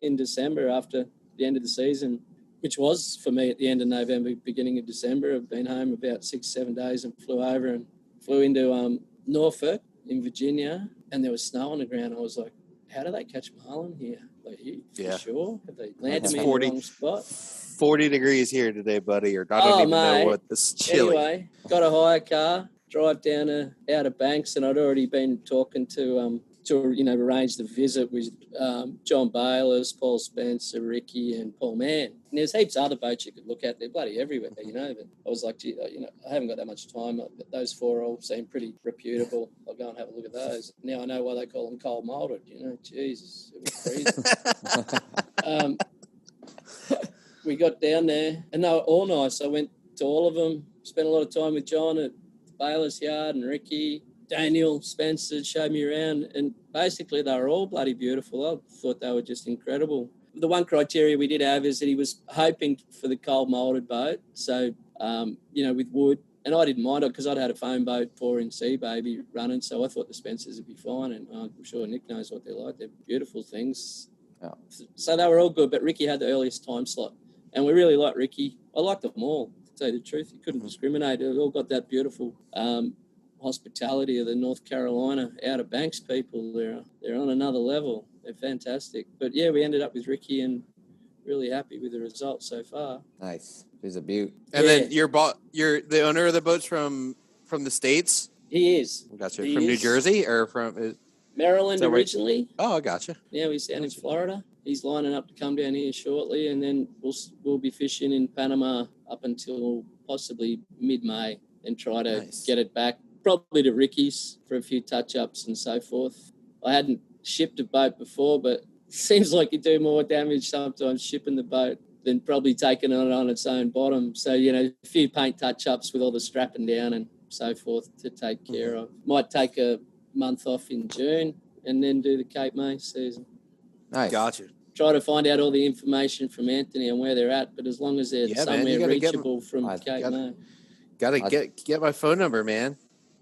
in December after the end of the season, which was for me at the end of November, beginning of December. I've been home about 6-7 days and flew over and flew into Norfolk in Virginia, and there was snow on the ground. I was like, how do they catch marlin here? Like, you sure? Have they landed me in the wrong spot? 40 degrees here today, buddy, or I don't even know what this is chilly. Anyway, got a hire car, drive down to Outer Banks, and I'd already been talking to arrange the visit with John Bayless, Paul Spencer, Ricky, and Paul Mann. And there's heaps of other boats you could look at. They're bloody everywhere, but I was like, gee, I haven't got that much time. Those 4 all seem pretty reputable. I'll go and have a look at those. Now I know why they call them cold molded. Jesus, it was freezing. We got down there, and they were all nice. I went to all of them, spent a lot of time with John at Bayless Yard and Ricky. Daniel, Spencer showed me around, and basically they were all bloody beautiful. I thought they were just incredible. The one criteria we did have is that he was hoping for the cold moulded boat, so, with wood. And I didn't mind it because I'd had a foam boat, 4-inch Sea Baby running, so I thought the Spencers would be fine, and I'm sure Nick knows what they're like. They're beautiful things. Yeah. So they were all good, but Ricky had the earliest time slot, and we really liked Ricky. I liked them all. tell you the truth. You couldn't discriminate. It all got that beautiful hospitality of the North Carolina Outer Banks people. They're on another level. They're fantastic. But yeah, we ended up with Ricky and really happy with the results so far. Nice. He's a beaut. And then you're the owner of the boats from the States? He is. Gotcha. He from New is. Jersey or from Maryland originally. Oh, I gotcha. Yeah, he's down in Florida. He's lining up to come down here shortly, and then we'll be fishing in Panama up until possibly mid-May and try to get it back, probably to Ricky's for a few touch-ups and so forth. I hadn't shipped a boat before, but it seems like you do more damage sometimes shipping the boat than probably taking it on its own bottom. So, a few paint touch-ups with all the strapping down and so forth to take care of. Might take a month off in June and then do the Cape May season. Nice. Gotcha. Try to find out all the information from Anthony on where they're at, but as long as they're somewhere reachable from Cape May. Gotta get my phone number, man.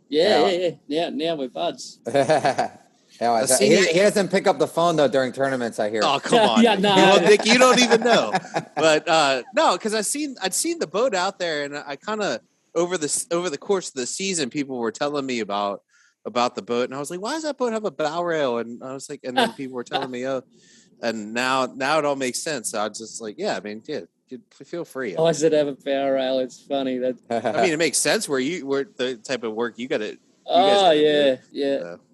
Yeah. Now we're buds. He doesn't pick up the phone though during tournaments. I hear. Oh, come on! Yeah, no. Well, Nick, you don't even know. But no, because I'd seen the boat out there, and I kind of over the course of the season, people were telling me about the boat, and I was like, "Why does that boat have a bow rail?" And I was like, and then people were telling me, "Oh," and now it all makes sense. So I was just like, "Yeah, I mean, yeah, feel free." Why does it have a power rail? It's funny that. I mean, it makes sense where the type of work you got to. Oh yeah.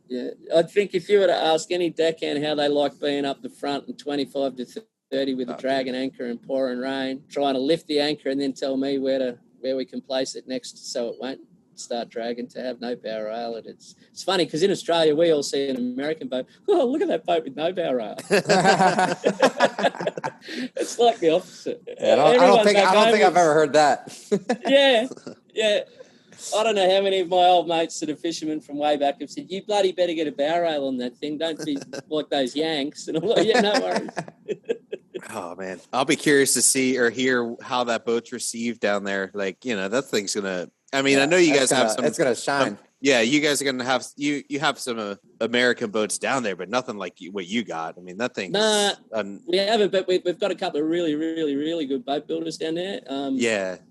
Yeah, I think if you were to ask any deckhand how they like being up the front and 25 to 30 with a dragon anchor and pouring rain, trying to lift the anchor and then tell me where we can place it next so it won't start dragging, to have no bow rail. It's funny because in Australia we all see an American boat. Oh, look at that boat with no bow rail. It's like the opposite. I don't think I've ever heard that. Yeah. I don't know how many of my old mates that are fishermen from way back have said, "You bloody better get a bow rail on that thing. Don't be like those Yanks." And I'm like, "Yeah, no worries." Oh man, I'll be curious to see or hear how that boat's received down there. Like, that thing's gonna. I mean, I know you guys have some. It's gonna shine. You guys are gonna have you have some American boats down there, but nothing like what you got. I mean, that thing. Nah, we haven't, but we've got a couple of really, really, really good boat builders down there.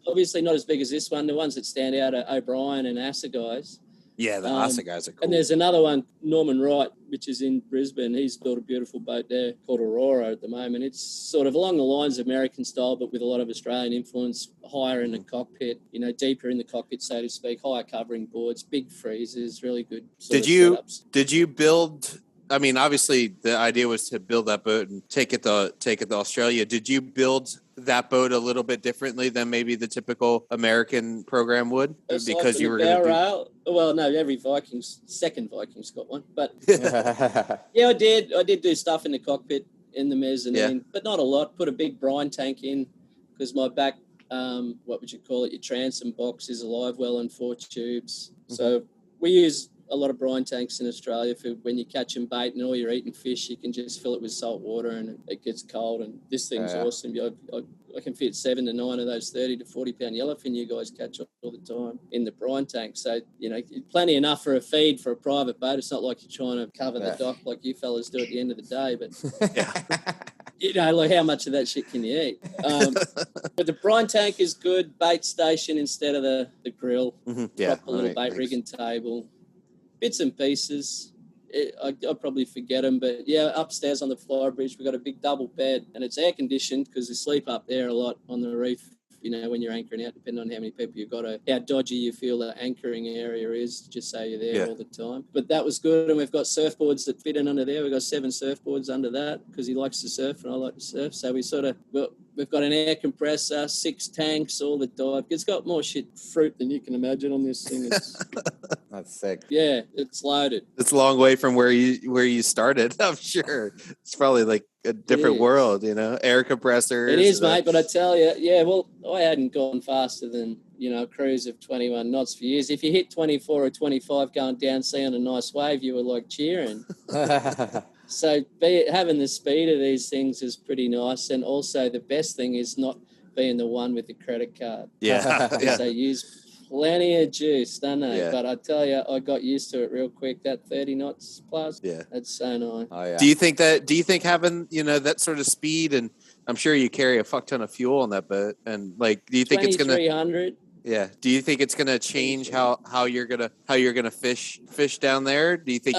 Obviously not as big as this one. The ones that stand out are O'Brien and Asa guys. Yeah, the Asa guys are cool. And there's another one, Norman Wright, which is in Brisbane. He's built a beautiful boat there called Aurora at the moment. It's sort of along the lines of American style, but with a lot of Australian influence, higher in the cockpit, deeper in the cockpit, so to speak, higher covering boards, big freezers, really good setups. Did you build... I mean, obviously, the idea was to build that boat and take it to Australia. Did you build that boat a little bit differently than maybe the typical American program would? Because you were going to Well, no, second Viking's got one. But yeah, I did do stuff in the cockpit, in the mezzanine, but not a lot. Put a big brine tank in because my back, what would you call it? Your transom box is a live well and 4 tubes. Mm-hmm. So we use a lot of brine tanks in Australia for when you're catching bait and all you're eating fish, you can just fill it with salt water and it gets cold. And this thing's awesome. I can fit 7 to 9 of those 30 to 40 pound yellowfin you guys catch all the time in the brine tank. So, plenty enough for a feed for a private boat. It's not like you're trying to cover the dock like you fellas do at the end of the day, but like how much of that shit can you eat? But the brine tank is good. Bait station instead of the grill. Mm-hmm. Yeah. Proper little bait rigging table. Bits and pieces. I'll probably forget them, but upstairs on the fly bridge, we've got a big double bed and it's air conditioned because they sleep up there a lot on the reef, when you're anchoring out, depending on how many people you've got, how dodgy you feel the anchoring area is, just so you're there all the time. But that was good, and we've got surfboards that fit in under there. We've got 7 surfboards under that because he likes to surf and I like to surf. So we've got an air compressor, 6 tanks, all the dive. It's got more fruit than you can imagine on this thing. That's sick. Yeah, it's loaded. It's a long way from where you started, I'm sure. It's probably like a different world, air compressors. It is, mate, but I tell you, I hadn't gone faster than, a cruise of 21 knots for years. If you hit 24 or 25 going down sea on a nice wave, you were like cheering. So having the speed of these things is pretty nice. And also the best thing is not being the one with the credit card. Yeah. They use plenty of juice, don't they? Yeah. But I tell you, I got used to it real quick. That 30 knots plus, that's so nice. Oh, yeah. Do you think having, that sort of speed and I'm sure you carry a fuck ton of fuel on that boat. And like, do you think it's gonna? 2,300. Yeah. Do you think it's gonna change how you're gonna fish down there? Do you think?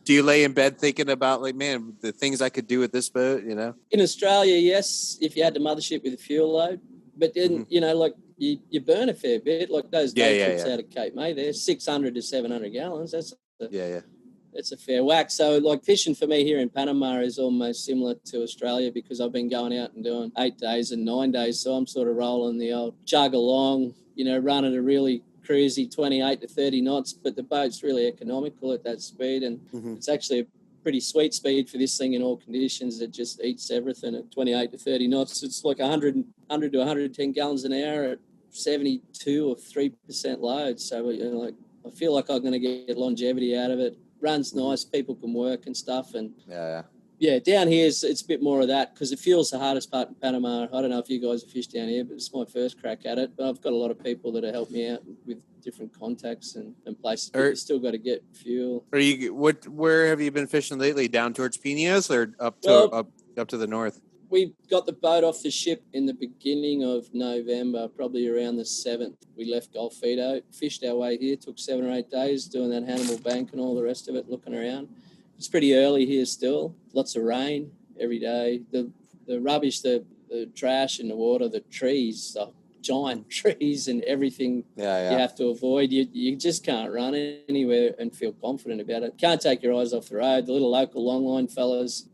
Do you lay in bed thinking about like, man, the things I could do with this boat? You know. In Australia, yes, if you had the mothership with a fuel load, but then like you burn a fair bit. Like those day trips out of Cape May, they're 600 to 700 gallons. That's It's a fair whack. So, like, fishing for me here in Panama is almost similar to Australia because I've been going out and doing 8 days and 9 days. So I'm sort of rolling the old jug along, running a really cruisy 28 to 30 knots. But the boat's really economical at that speed. And it's actually a pretty sweet speed for this thing in all conditions. It just eats everything at 28 to 30 knots. It's like 100 to 110 gallons an hour at 72 or 3% load. So, I feel like I'm going to get longevity out of it. Runs nice, people can work and stuff, and down here it's a bit more of that because the fuel's the hardest part in Panama. I don't know if you guys have fished down here, but it's my first crack at it. But I've got a lot of people that have helped me out with different contacts and places. But you still got to get fuel. Where have you been fishing lately? Down towards Piñas or up to the north? We got the boat off the ship in the beginning of November, probably around the 7th. We left Golfito, fished our way here, took 7 or 8 days doing that Hannibal Bank and all the rest of it, looking around. It's pretty early here still. Lots of rain every day. The rubbish, the trash in the water, the trees, the giant trees and everything you have to avoid. You just can't run anywhere and feel confident about it. Can't take your eyes off the road. The little local longline fellas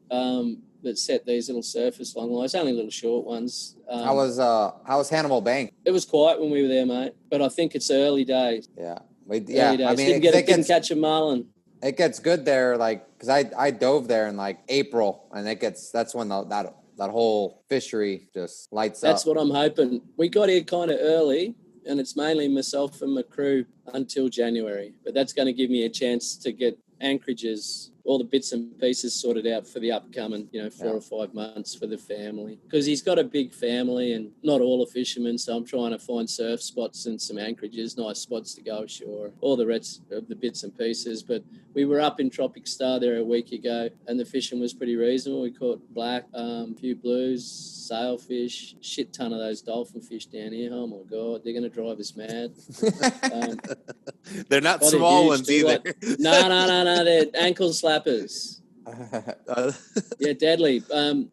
that set these little surface long lines, only little short ones. How was Hannibal Bank? It was quiet when we were there, mate. But I think it's early days. Yeah. Early days. I mean, didn't catch a marlin. It gets good there, like, because I dove there in like April, and that's when that whole fishery just lights up. That's what I'm hoping. We got here kind of early, and it's mainly myself and my crew until January. But that's going to give me a chance to get anchorages, all the bits and pieces sorted out for the upcoming, 4 or 5 months for the family. Because he's got a big family and not all are fishermen, so I'm trying to find surf spots and some anchorages, nice spots to go ashore, all the rest of the bits and pieces. But we were up in Tropic Star there a week ago, and the fishing was pretty reasonable. We caught black, a few blues, sailfish, shit ton of those dolphin fish down here. Oh my God, they're going to drive us mad. They're not small ones either. No, they're ankle slappers. Deadly.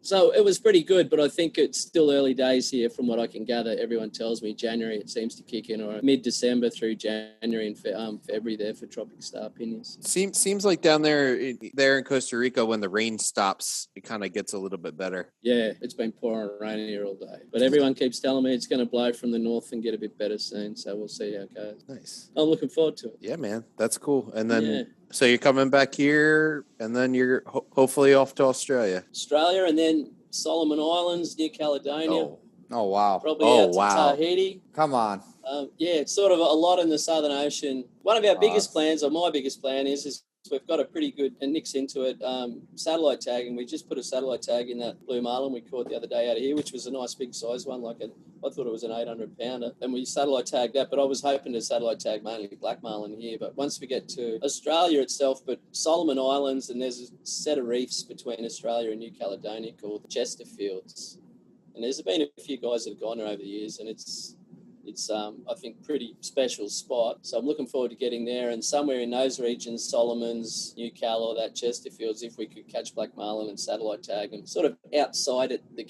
So it was pretty good, but I think it's still early days here from what I can gather. Everyone tells me January it seems to kick in, or mid-December through January and February there for Tropic Star Pinions. Seems like down there in Costa Rica, when the rain stops, it kind of gets a little bit better. Yeah, it's been pouring rain here all day. But everyone keeps telling me it's going to blow from the north and get a bit better soon, so we'll see how it goes. Nice. I'm looking forward to it. Yeah, man. That's cool. And then... So you're coming back here, and then you're hopefully off to Australia. And then Solomon Islands, New Caledonia. Oh wow. Probably out to Tahiti. Come on. It's sort of a lot in the Southern Ocean. One of our biggest plans, or my biggest plan, is we've got a pretty good, and Nick's into it, satellite tagging. We just put a satellite tag in that blue marlin we caught the other day out of here, which was a nice big size one, I thought it was an 800 pounder, and we satellite tagged that, but I was hoping to satellite tag mainly black marlin here. But once we get to Australia itself, but Solomon Islands, and there's a set of reefs between Australia and New Caledonia called Chesterfields. And there's been a few guys that have gone there over the years, and it's I think pretty special spot. So I'm looking forward to getting there, and somewhere in those regions, Solomons, New Cal, or that Chesterfields, if we could catch black marlin and satellite tag them, sort of outside it, the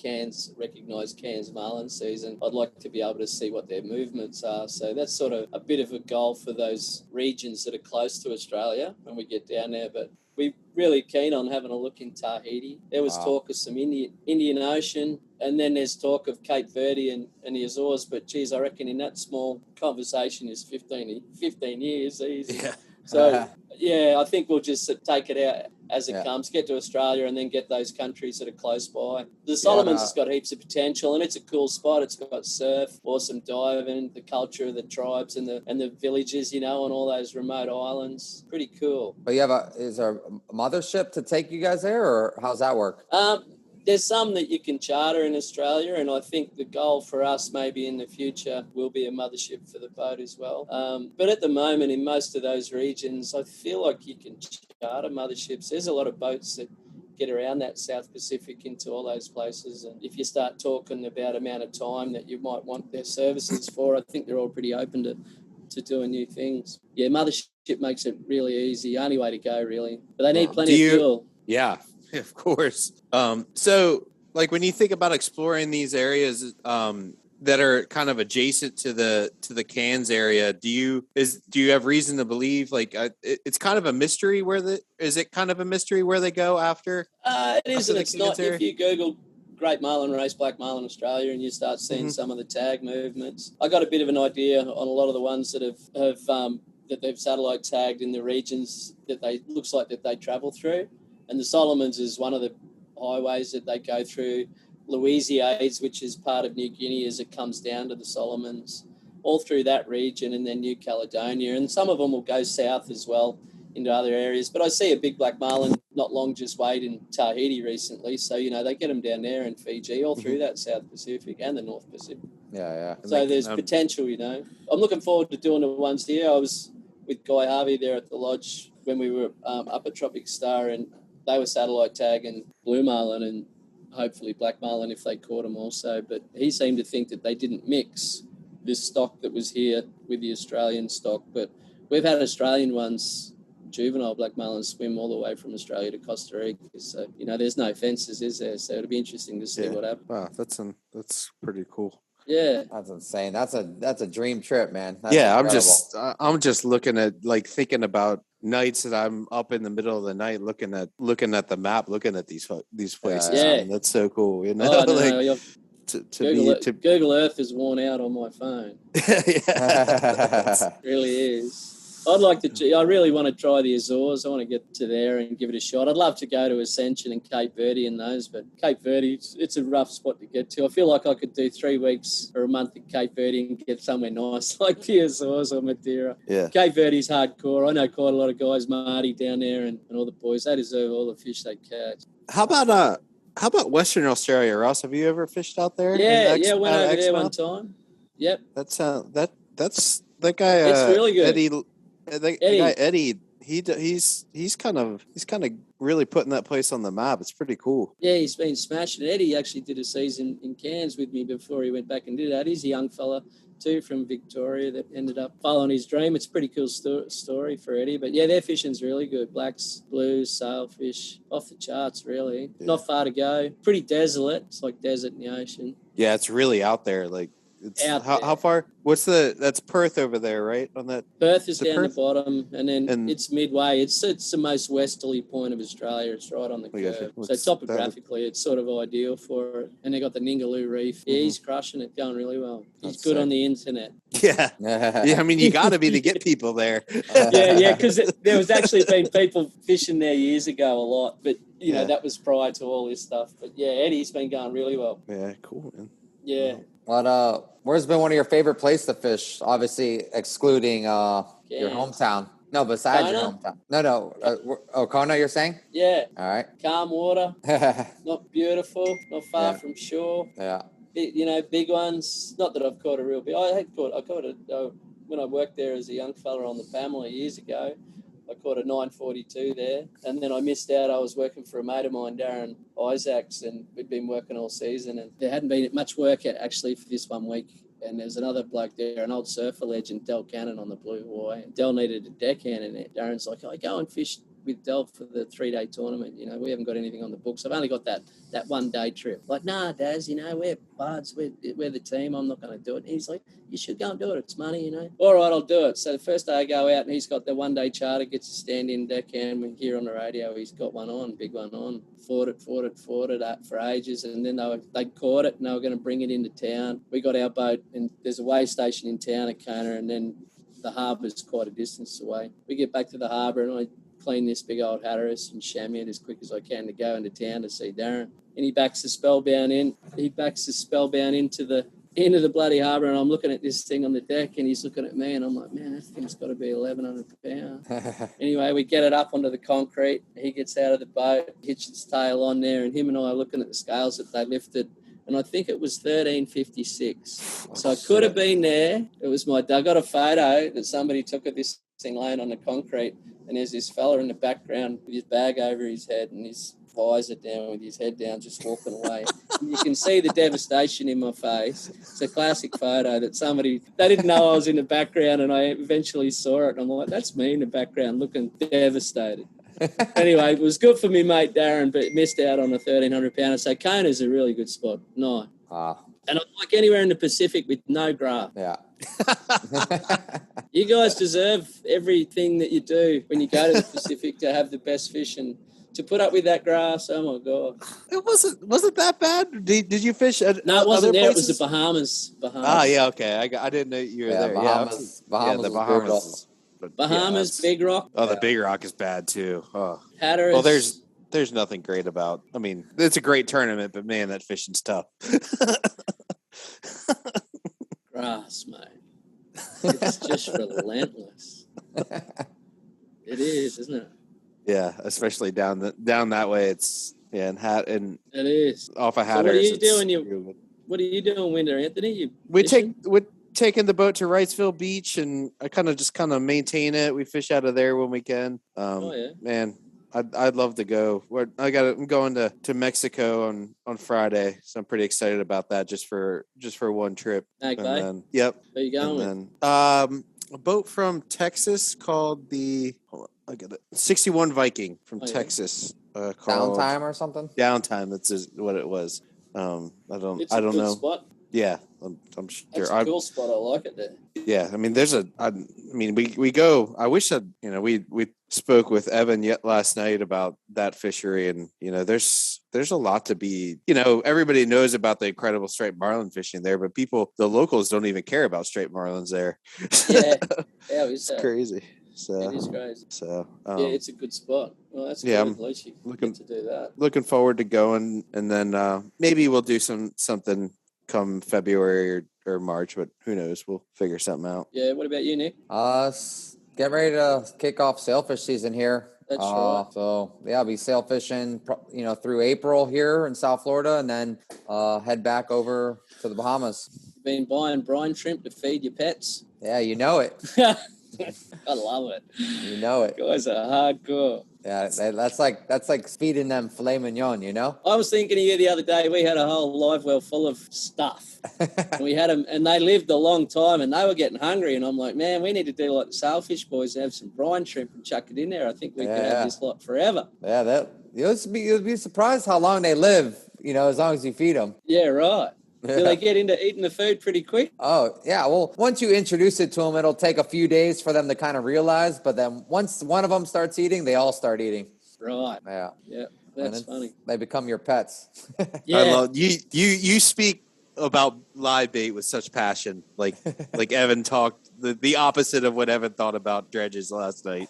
recognised Cairns marlin season, I'd like to be able to see what their movements are. So that's sort of a bit of a goal for those regions that are close to Australia when we get down there. But we're really keen on having a look in Tahiti. There was talk of some Indian Ocean, and then there's talk of Cape Verde and the Azores. But, geez, I reckon in that small conversation is 15 years easy. Yeah. So, I think we'll just take it out as it comes, get to Australia, and then get those countries that are close by. The Solomons has got heaps of potential, and it's a cool spot. It's got surf, awesome diving, the culture of the tribes and the villages, on all those remote islands. Pretty cool. But is there a mothership to take you guys there, or how's that work? There's some that you can charter in Australia, and I think the goal for us maybe in the future will be a mothership for the boat as well. But at the moment, in most of those regions, I feel like you can charter motherships. There's a lot of boats that get around that South Pacific into all those places. And if you start talking about amount of time that you might want their services for, I think they're all pretty open to doing new things. Yeah, Mothership makes it really easy. Only way to go, really. But they need plenty of fuel. Yeah, of course. So, like, when you think about exploring these areas that are kind of adjacent to the Cairns area, do you have reason to believe, like, it's kind of a mystery is it kind of a mystery where they go after? It isn't. It's not. If you Google Great Marlin Race, Black Marlin Australia, and you start seeing some of the tag movements, I got a bit of an idea on a lot of the ones that have that they've satellite tagged in the regions that looks like that they travel through, and the Solomons is one of the highways that they go through. Louisiades, which is part of New Guinea, as it comes down to the Solomons, all through that region, and then New Caledonia, and some of them will go south as well into other areas. But I see a big black marlin not long just weighed in Tahiti recently, so they get them down there in Fiji, all through that South Pacific and the North Pacific. Yeah. So there's potential. I'm looking forward to doing the ones here. I was with Guy Harvey there at the lodge when we were up at Tropic Star, and they were satellite tagging blue marlin and hopefully black marlin if they caught them also. But he seemed to think that they didn't mix this stock that was here with the Australian stock. But we've had Australian ones, juvenile black marlin, swim all the way from Australia to Costa Rica. So, there's no fences, is there? So it'll be interesting to see what happens. Wow, that's pretty cool. Yeah, that's insane. That's a dream trip, man. That's incredible. I'm just looking at, like, thinking about nights that I'm up in the middle of the night looking at the map, looking at these places. Yeah. That's so cool. Google Earth is worn out on my phone. It really is. I really want to try the Azores. I want to get to there and give it a shot. I'd love to go to Ascension and Cape Verde and those, but Cape Verde, it's a rough spot to get to. I feel like I could do 3 weeks or a month at Cape Verde and get somewhere nice like the Azores or Madeira. Yeah. Cape Verde's hardcore. I know quite a lot of guys, Marty down there and all the boys. They deserve all the fish they catch. How about Western Australia, Ross? Have you ever fished out there? Yeah, went over there one time. Yep. That's that guy. It's really good. Eddie, he's kind of really putting that place on the map. It's pretty cool. Yeah, he's been smashing. Eddie actually did a season in Cairns with me before he went back and did that. He's a young fella too from Victoria that ended up following his dream. It's a pretty cool story for Eddie. But yeah, their fishing's really good. Blacks, blues, sailfish, off the charts really. Yeah. Not far to go. Pretty desolate. It's like desert in the ocean. Yeah, it's really out there. Like, it's how far? That's Perth over there, right? On that. Perth is down Perth? The bottom, and then it's midway. It's the most westerly point of Australia. It's right on the curve. So topographically, it's sort of ideal for it. And they got the Ningaloo Reef. Yeah, he's crushing it, going really well. He's good on the internet. Yeah, yeah. I mean, you got to be to get people there. yeah, because there was actually been people fishing there years ago a lot, but that was prior to all this stuff. But yeah, Eddie's been going really well. Yeah, cool, man. Yeah. Where's been one of your favorite places to fish? Obviously, excluding your hometown. No, besides Kona? Your hometown. No. Kona, you're saying? Yeah. All right. Calm water. Not beautiful. Not far from shore. Yeah. Big ones. Not that I've caught a real big. I caught it when I worked there as a young fella on the Family years ago. I caught a 942 there, and then I missed out. I was working for a mate of mine, Darren Isaacs, and we'd been working all season, and there hadn't been much work actually for this 1 week. And there's another bloke there, an old surfer legend, Del Cannon on the Blue Hawaii. Del needed a deckhand in it. Darren's like, I go and fish with Del for the 3-day tournament. We haven't got anything on the books. I've only got that 1 day trip. Like, nah, Daz, we're buds. We're the team. I'm not going to do it. And he's like, you should go and do it. It's money, All right, I'll do it. So the first day I go out and he's got the 1 day charter, gets a stand-in deckhand. We hear on the radio he's got one on, big one on. Fought it for ages. And then they caught it and they were going to bring it into town. We got our boat and there's a weigh station in town at Kona, and then the harbour's quite a distance away. We get back to the harbour and I clean this big old Hatteras and chamois it as quick as I can to go into town to see Darren. And he backs the spellbound in. He backs the spellbound into the bloody harbour, and I'm looking at this thing on the deck, and he's looking at me, and I'm like, man, that thing's got to be 1,100 pounds. Anyway, we get it up onto the concrete. He gets out of the boat, hitches its tail on there, and him and I are looking at the scales that they lifted, and I think it was 1356. So I could have been there. I got a photo that somebody took of this thing laying on the concrete, and there's this fella in the background with his bag over his head, and he's visor down with his head down, just walking away. And you can see the devastation in my face. It's a classic photo that they didn't know I was in the background, and I eventually saw it. And I'm like, that's me in the background looking devastated. Anyway, it was good for me mate Darren, but missed out on a 1,300 pounder. So Kona's a really good spot. No. And I like anywhere in the Pacific with no graph. Yeah. You guys deserve everything that you do when you go to the Pacific to have the best fish, and to put up with that grass. Oh my God! It wasn't that bad. Did you fish at No, it wasn't there. places? It was the Bahamas. Ah, yeah, okay. I didn't know you were there. Bahamas. The Bahamas. Bahamas, Big Rock. Oh, the Big Rock is bad too. Oh. Hatteras. Well, there's nothing great about. I mean, it's a great tournament, but man, that fishing's tough. Grass, mate. It's just relentless. It is, isn't it? Yeah, especially down that way. It's and it is off of So Hatteras. what are you doing, winter, Anthony? We're taking the boat to Wrightsville Beach, and I kind of maintain it. We fish out of there when we can. Man, I'd love to go. I'm going to Mexico on Friday, so I'm pretty excited about that. Just for one trip. Okay. Yep. Where you going with? A boat from Texas called the 61 Viking from Texas. Called Downtime or something? Downtime. That's what it was. I don't know. Spot. Yeah, I'm sure. That's a cool spot. I like it there. Yeah, I mean, we go. I wish that we spoke with Evan last night about that fishery, and there's a lot to be. Everybody knows about the incredible striped marlin fishing there, but the locals don't even care about striped marlins there. Yeah, it's crazy. So it is crazy. So yeah, it's a good spot. Well, that's good. At least you get to do that. Looking forward to going, and then maybe we'll do something come February or March, but who knows? We'll figure something out. Yeah. What about you, Nick? Get ready to kick off sailfish season here. That's right. So yeah, I'll be sailfishing, through April here in South Florida, and then head back over to the Bahamas. Been buying brine shrimp to feed your pets. Yeah, you know it. I love it. You know it. Guys are hardcore. Yeah, that's like feeding them filet mignon, I was thinking of you the other day. We had a whole live well full of stuff. And we had them, and they lived a long time, and they were getting hungry. And I'm like, man, we need to do like the sailfish boys and have some brine shrimp and chuck it in there. I think we could have this lot forever. Yeah, you'll be surprised how long they live. As long as you feed them. Yeah, right. Do they get into eating the food pretty quick? Oh, yeah. Well, once you introduce it to them, it'll take a few days for them to kind of realize. But then once one of them starts eating, they all start eating. Right. Yeah. Yeah. That's funny. They become your pets. Yeah. I love you. You speak about live bait with such passion, like Evan talked the opposite of what Evan thought about dredges last night.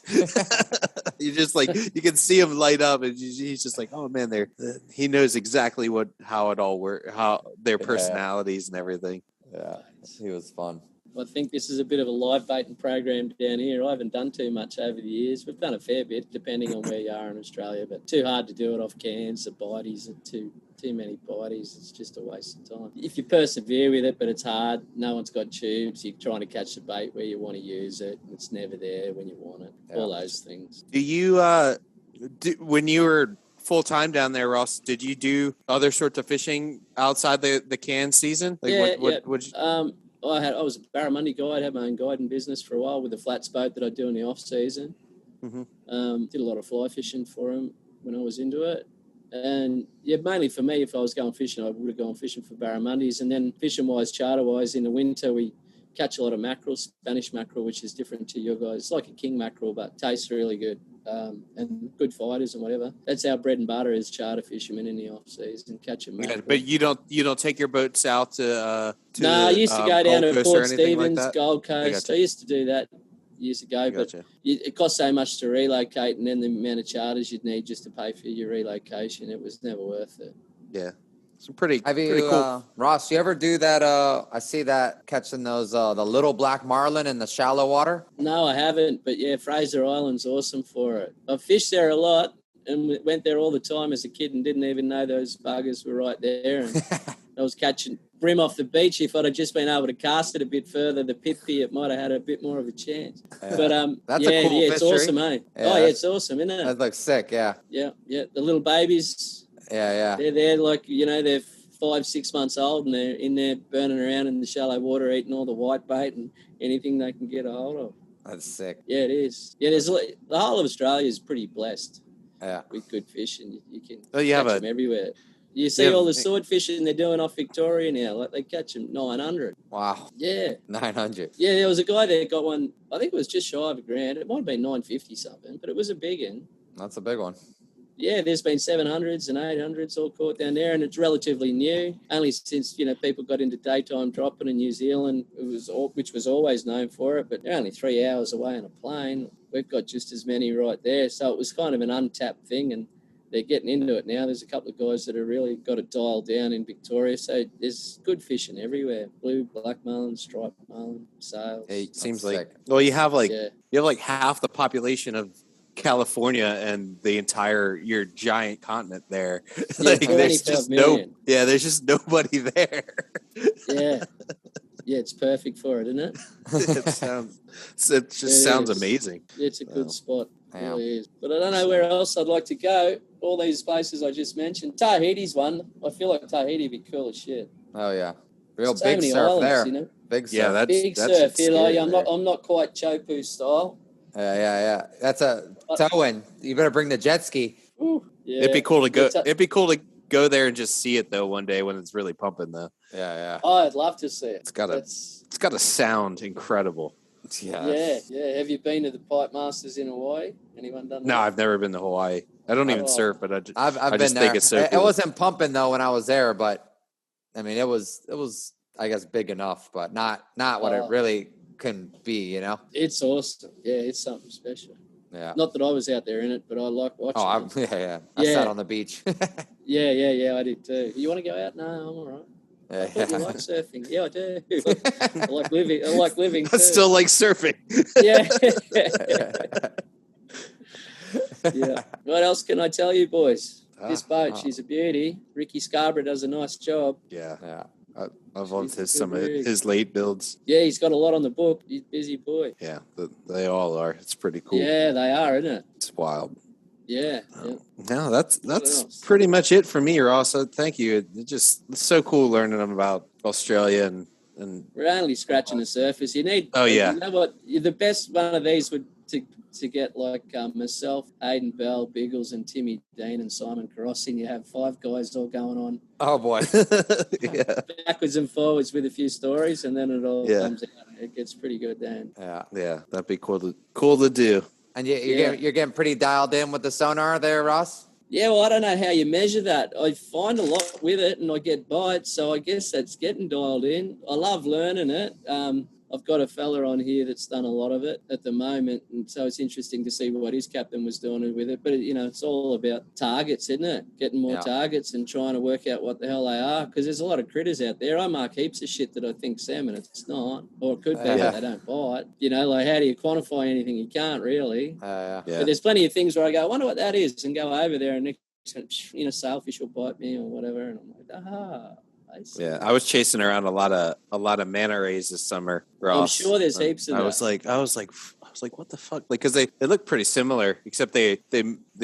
You just you can see him light up, and he's just like, oh man, he knows exactly how it all works, how their personalities and everything. Yeah, he was fun. I think this is a bit of a live baiting program down here. I haven't done too much over the years. We've done a fair bit, depending on where you are in Australia, but too hard to do it off cans. The bites are too many bites. It's just a waste of time. If you persevere with it, but it's hard, no one's got tubes. You're trying to catch the bait where you want to use it, and it's never there when you want it. Yeah. All those things. Do you, when you were full-time down there, Ross, did you do other sorts of fishing outside the can season? I was a barramundi guide, had my own guiding business for a while with a flats boat that I do in the off season. Mm-hmm. Did a lot of fly fishing for him when I was into it. And mainly for me, if I was going fishing, I would have gone fishing for barramundis. And then fishing-wise, charter-wise, in the winter, we catch a lot of mackerel, Spanish mackerel, which is different to your guys. It's like a king mackerel, but tastes really good. And good fighters and whatever. That's our bread and butter as charter fishermen in the off season, catching mackerel. But you don't take your boat south to no, I used to go down to Port Stephens, like Gold Coast. I used to do that years ago, but it cost so much to relocate, and then the amount of charters you'd need just to pay for your relocation, it was never worth it. Yeah. Some pretty cool. Ross, you ever do that? I see that catching those the little black marlin in the shallow water. No, I haven't. But yeah, Fraser Island's awesome for it. I've fished there a lot and went there all the time as a kid and didn't even know those buggers were right there. And I was catching brim off the beach. If I'd have just been able to cast it a bit further, the pippy, it might have had a bit more of a chance. Yeah. But that's yeah, a cool it's fishery. awesome, eh? Yeah, It's awesome, isn't it? That looks sick. Yeah. Yeah. The little babies. Yeah. They're like, they're 5-6 months old, and they're in there burning around in the shallow water, eating all the white bait and anything they can get a hold of. That's sick. Yeah, it is. Yeah, the whole of Australia is pretty blessed. Yeah. With good fish, and you can you catch them everywhere. You see all the sword fishing they're doing off Victoria now. Like they catch them 900. Wow. Yeah. 900. Yeah, there was a guy that got one. I think it was just shy of $1,000. It might have been 950 something, but it was a big one. That's a big one. Yeah, there's been 700s and 800s all caught down there, and it's relatively new. Only since people got into daytime dropping in New Zealand, which was always known for it. But they're only 3 hours away on a plane. We've got just as many right there, so it was kind of an untapped thing, and they're getting into it now. There's a couple of guys that have really got it dialed down in Victoria, so there's good fishing everywhere: blue, black marlin, striped marlin, sails. It seems That's like sick. you have like half the population of California and the entire your giant continent there. Like there's just there's just nobody there. Yeah, it's perfect for it, isn't it? It just sounds amazing. It's a good spot. It Damn. really is. But I don't know where else I'd like to go. All these places I just mentioned. Tahiti's one. I feel like Tahiti would be cool as shit. Oh yeah. Real So big many surf islands, there. Big surf. Yeah, big that's surf. scary I'm not quite Chopu style. Yeah. That's a towing. You better bring the jet ski. Ooh, yeah. It'd be cool to go. It'd be cool to go there and just see it though one day when it's really pumping though. Yeah. I'd love to see it. It's got to sound incredible. Yeah. Yeah. Have you been to the Pipe Masters in Hawaii? Anyone done that? No, I've never been to Hawaii. I don't even surf, but I've I been just there. think it's so cool. It wasn't pumping though when I was there, but I mean it was I guess big enough, but not what it really can be, It's awesome. Yeah, it's something special. Yeah. Not that I was out there in it, but I like watching it. I sat on the beach. Yeah, I did too. You want to go out? No, I'm all right. I thought you like surfing. Yeah, I do. I like living. I still like surfing. Yeah. Yeah. What else can I tell you, boys? This boat, she's a beauty. Ricky Scarborough does a nice job. Yeah. I've loved some of his late builds. Yeah, he's got a lot on the book. He's a busy boy. Yeah, they all are. It's pretty cool. Yeah, they are, isn't it? It's wild. Yeah. No, that's pretty much it for me, Ross. So thank you. It's so cool learning about Australia and we're only scratching the surface. You need. Oh yeah. You know what? The best one of these would to get like myself, Aidan Bell, Biggles, and Timmy Dean and Simon Carossi. You have 5 guys all going on. Oh boy. Yeah. Backwards and forwards with a few stories, and then it all comes out. It gets pretty good then. Yeah. That'd be cool to do. And you're getting pretty dialed in with the sonar there, Ross? Yeah, well, I don't know how you measure that. I find a lot with it, and I get bites, so I guess that's getting dialed in. I love learning it. I've got a fella on here that's done a lot of it at the moment, and so it's interesting to see what his captain was doing with it. But, it's all about targets, isn't it? Getting more targets and trying to work out what the hell they are, because there's a lot of critters out there. I mark heaps of shit that I think salmon, it's not, or it could be that they don't bite. Like how do you quantify anything? You can't really. Yeah. But there's plenty of things where I go, I wonder what that is, and go over there and next, sailfish will bite me or whatever, and I'm like, Yeah, I was chasing around a lot of manta rays this summer, Ross. I'm sure there's heaps of I was like, what the fuck? Like, because they look pretty similar, except they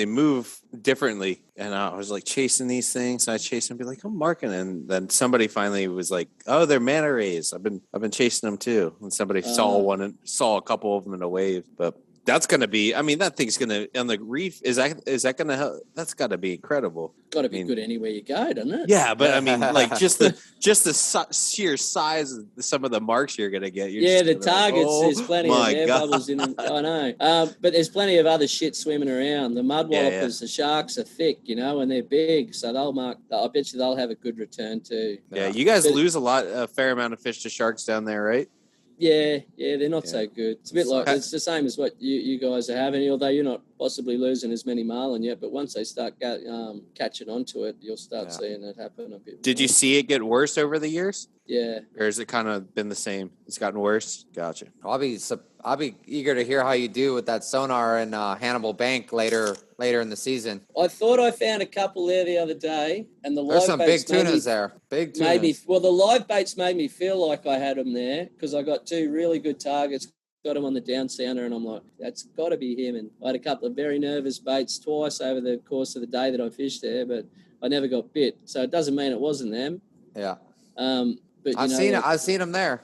move differently. And I was like chasing these things, and I chase them, and be like, I'm marking, and then somebody finally was like, oh, they're manta rays. I've been chasing them too, and somebody saw a couple of them in a wave, but. That's going to be, that thing's going to, on the reef, is that going to help? That's got to be incredible. Got to be good anywhere you go, doesn't it? Yeah, but like just the sheer size of some of the marks you're going to get. The targets, there's plenty of air bubbles in them. I know. But there's plenty of other shit swimming around. The mud wallopers, the sharks are thick, and they're big. So I bet you they'll have a good return too. Yeah, you guys lose a fair amount of fish to sharks down there, right? Yeah, they're not so good. It's a bit like it's the same as what you guys are having, although you're not possibly losing as many marlin yet, but once they start catching onto it, you'll start seeing it happen a bit. Did you see it get worse over the years? Yeah. Or has it kind of been the same? It's gotten worse? Gotcha. I'll be eager to hear how you do with that sonar in Hannibal Bank later in the season. I thought I found a couple there the other day, and the There's live some baits big tunas there. Big tunas. the live baits made me feel like I had them there because I got 2 really good targets, got him on the down sounder, and I'm like, that's got to be him. And I had a couple of very nervous baits twice over the course of the day that I fished there, but I never got bit. So it doesn't mean it wasn't them. Yeah. But I've seen them there.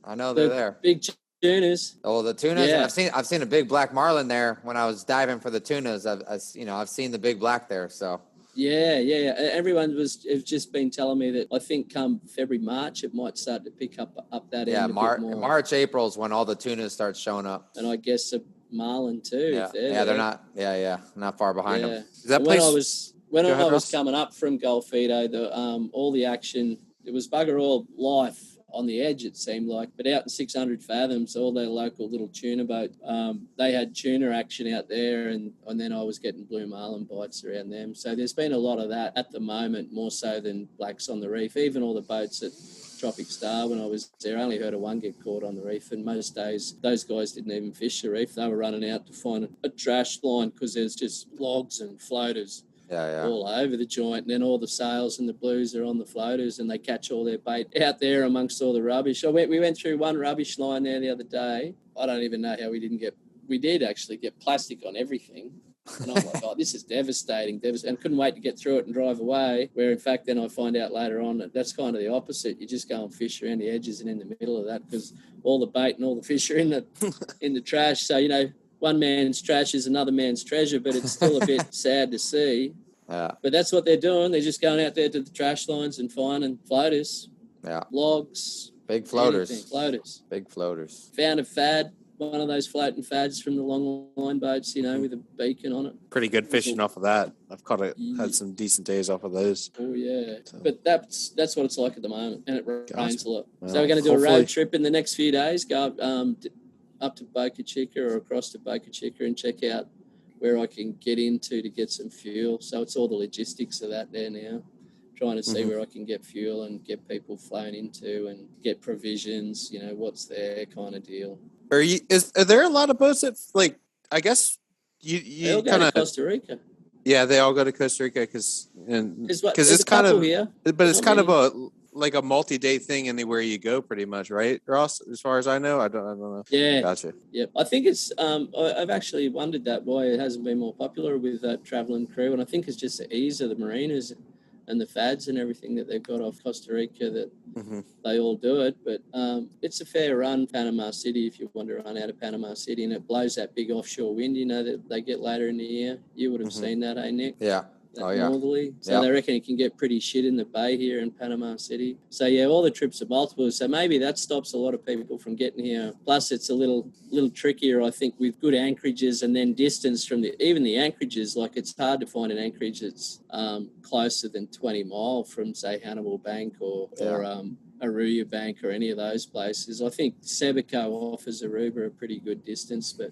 I know they're there. Big tunas. Oh, the tunas. Yeah. I've seen a big black marlin there when I was diving for the tunas. I've seen the big black there. So. Yeah. Everyone has just been telling me that I think come February, March, it might start to pick up that end a bit more. March, April is when all the tunas start showing up. And I guess a marlin too. Yeah, they're not. Yeah, not far behind them. Is that when place? I was coming up from Golfito, all the action, it was bugger all life on the edge, it seemed like, but out in 600 fathoms, all their local little tuna boat, they had tuna action out there, and then I was getting blue marlin bites around them. So there's been a lot of that at the moment, more so than blacks on the reef. Even all the boats at Tropic Star, when I was there, I only heard of one get caught on the reef, and most days those guys didn't even fish the reef. They were running out to find a trash line because there's just logs and floaters all over the joint, and then all the sails and the blues are on the floaters, and they catch all their bait out there amongst all the rubbish. We went through one rubbish line there the other day. I don't even know how we did actually get plastic on everything. And I'm like, oh, this is devastating, and couldn't wait to get through it and drive away, where in fact then I find out later on that that's kind of the opposite. You just go and fish around the edges and in the middle of that, because all the bait and all the fish are in the trash. So, one man's trash is another man's treasure, but it's still a bit sad to see. Yeah. But that's what they're doing. They're just going out there to the trash lines and finding floaters. Yeah. Logs. Big floaters. Anything. Floaters. Big floaters. Found a fad, one of those floating fads from the long line boats, with a beacon on it. Pretty good fishing off of that. I've had some decent days off of those. Oh, yeah. So. But that's what it's like at the moment, and it rains a lot. Well, so we're going to do a road trip in the next few days, go up to Boca Chica or across to Boca Chica and check out where I can get into to get some fuel. So it's all the logistics of that there now, trying to see where I can get fuel and get people flown into and get provisions, what's their kind of deal. Are there a lot of boats that, like, I guess you all go kind to of Costa Rica. Yeah, they all go to Costa Rica because it's kind of, here. But it's kind of a multi-day thing anywhere you go, pretty much, right, Ross? As far as I know, I don't know. Yeah, gotcha. Yep, I think it's. I've actually wondered that why it hasn't been more popular with traveling crew, and I think it's just the ease of the marinas and the fads and everything that they've got off Costa Rica that they all do it. But it's a fair run, Panama City, if you want to run out of Panama City, and it blows that big offshore wind, that they get later in the year. You would have seen that, Nick? Yeah. Northerly. So they reckon it can get pretty shit in the bay here in Panama City. So all the trips are multiple. So maybe that stops a lot of people from getting here. Plus it's a little trickier, I think, with good anchorages and then distance from even the anchorages. Like it's hard to find an anchorage that's closer than 20 mile from, say, Hannibal Bank or Aruba Bank or any of those places. I think Sebaco offers Aruba a pretty good distance, but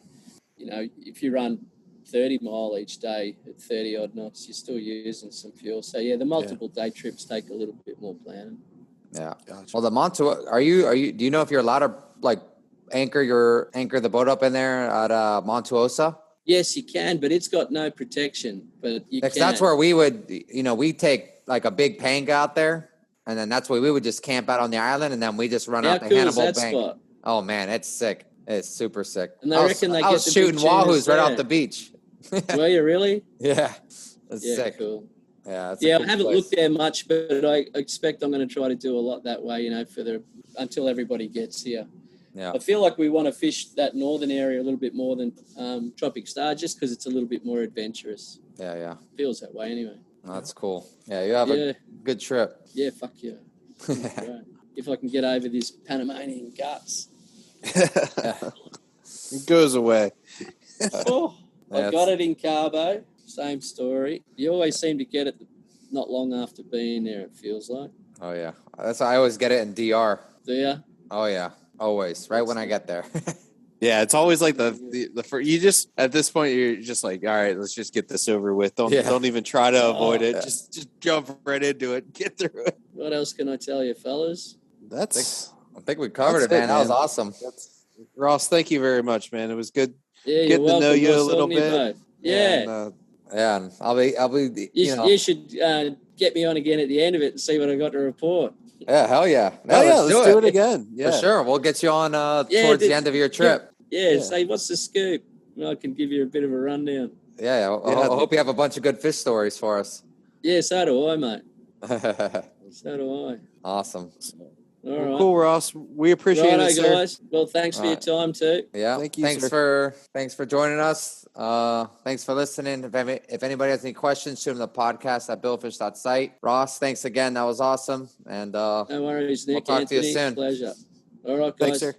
if you run 30 mile each day at 30 odd knots, you're still using some fuel. So the multiple day trips take a little bit more planning. Yeah. Gotcha. Well, the Montuosa, do you know if you're allowed to like anchor the boat up in there at Montuosa? Yes, you can, but it's got no protection. But you can. That's where we would, we take like a big pank out there, and then that's where we would just camp out on the island, and then we just run out to Hannibal Bank. Spot? Oh man, it's sick. It's super sick. And they reckon I was shooting wahoos right off the beach. Were you really? Yeah. That's sick. Cool. Yeah. I haven't looked there much, but I expect I'm going to try to do a lot that way, until everybody gets here. Yeah. I feel like we want to fish that northern area a little bit more than Tropic Star, just because it's a little bit more adventurous. Yeah. Feels that way anyway. Oh, that's cool. Yeah, you have a good trip. Yeah, fuck yeah. Right. If I can get over these Panamanian guts. It goes away. I got it in Cabo. Same story. You always seem to get it not long after being there, it feels like. Oh, yeah. I always get it in DR. Do you? Oh, yeah. Always. Right when I get there. Yeah, it's always like the first, you just at this point you're just like, all right, let's just get this over with. Don't even try to avoid it. Just jump right into it. Get through it. What else can I tell you, fellas? I think we covered it, man. That was awesome. Ross, thank you very much, man. It was good. Yeah, getting to know you a Nice little talking to you bit. both. Yeah. And I'll be. You should get me on again at the end of it and see what I got to report. Yeah, hell yeah. Let's do it again. Yeah, for sure. We'll get you on towards the end of your trip. Yeah, say what's the scoop? I can give you a bit of a rundown. I hope you have a bunch of good fish stories for us. Yeah, so do I, mate. So do I. Awesome. All right. Cool, Ross. We appreciate it, sir. Guys. Well, thanks for your time too. Yeah. Thank you, thanks for joining us. Thanks for listening. If anybody has any questions, shoot them the podcast at billfish.site. Ross, thanks again. That was awesome. And no worries, Nick. We'll talk to you soon. Pleasure. All right, guys. Thanks, sir.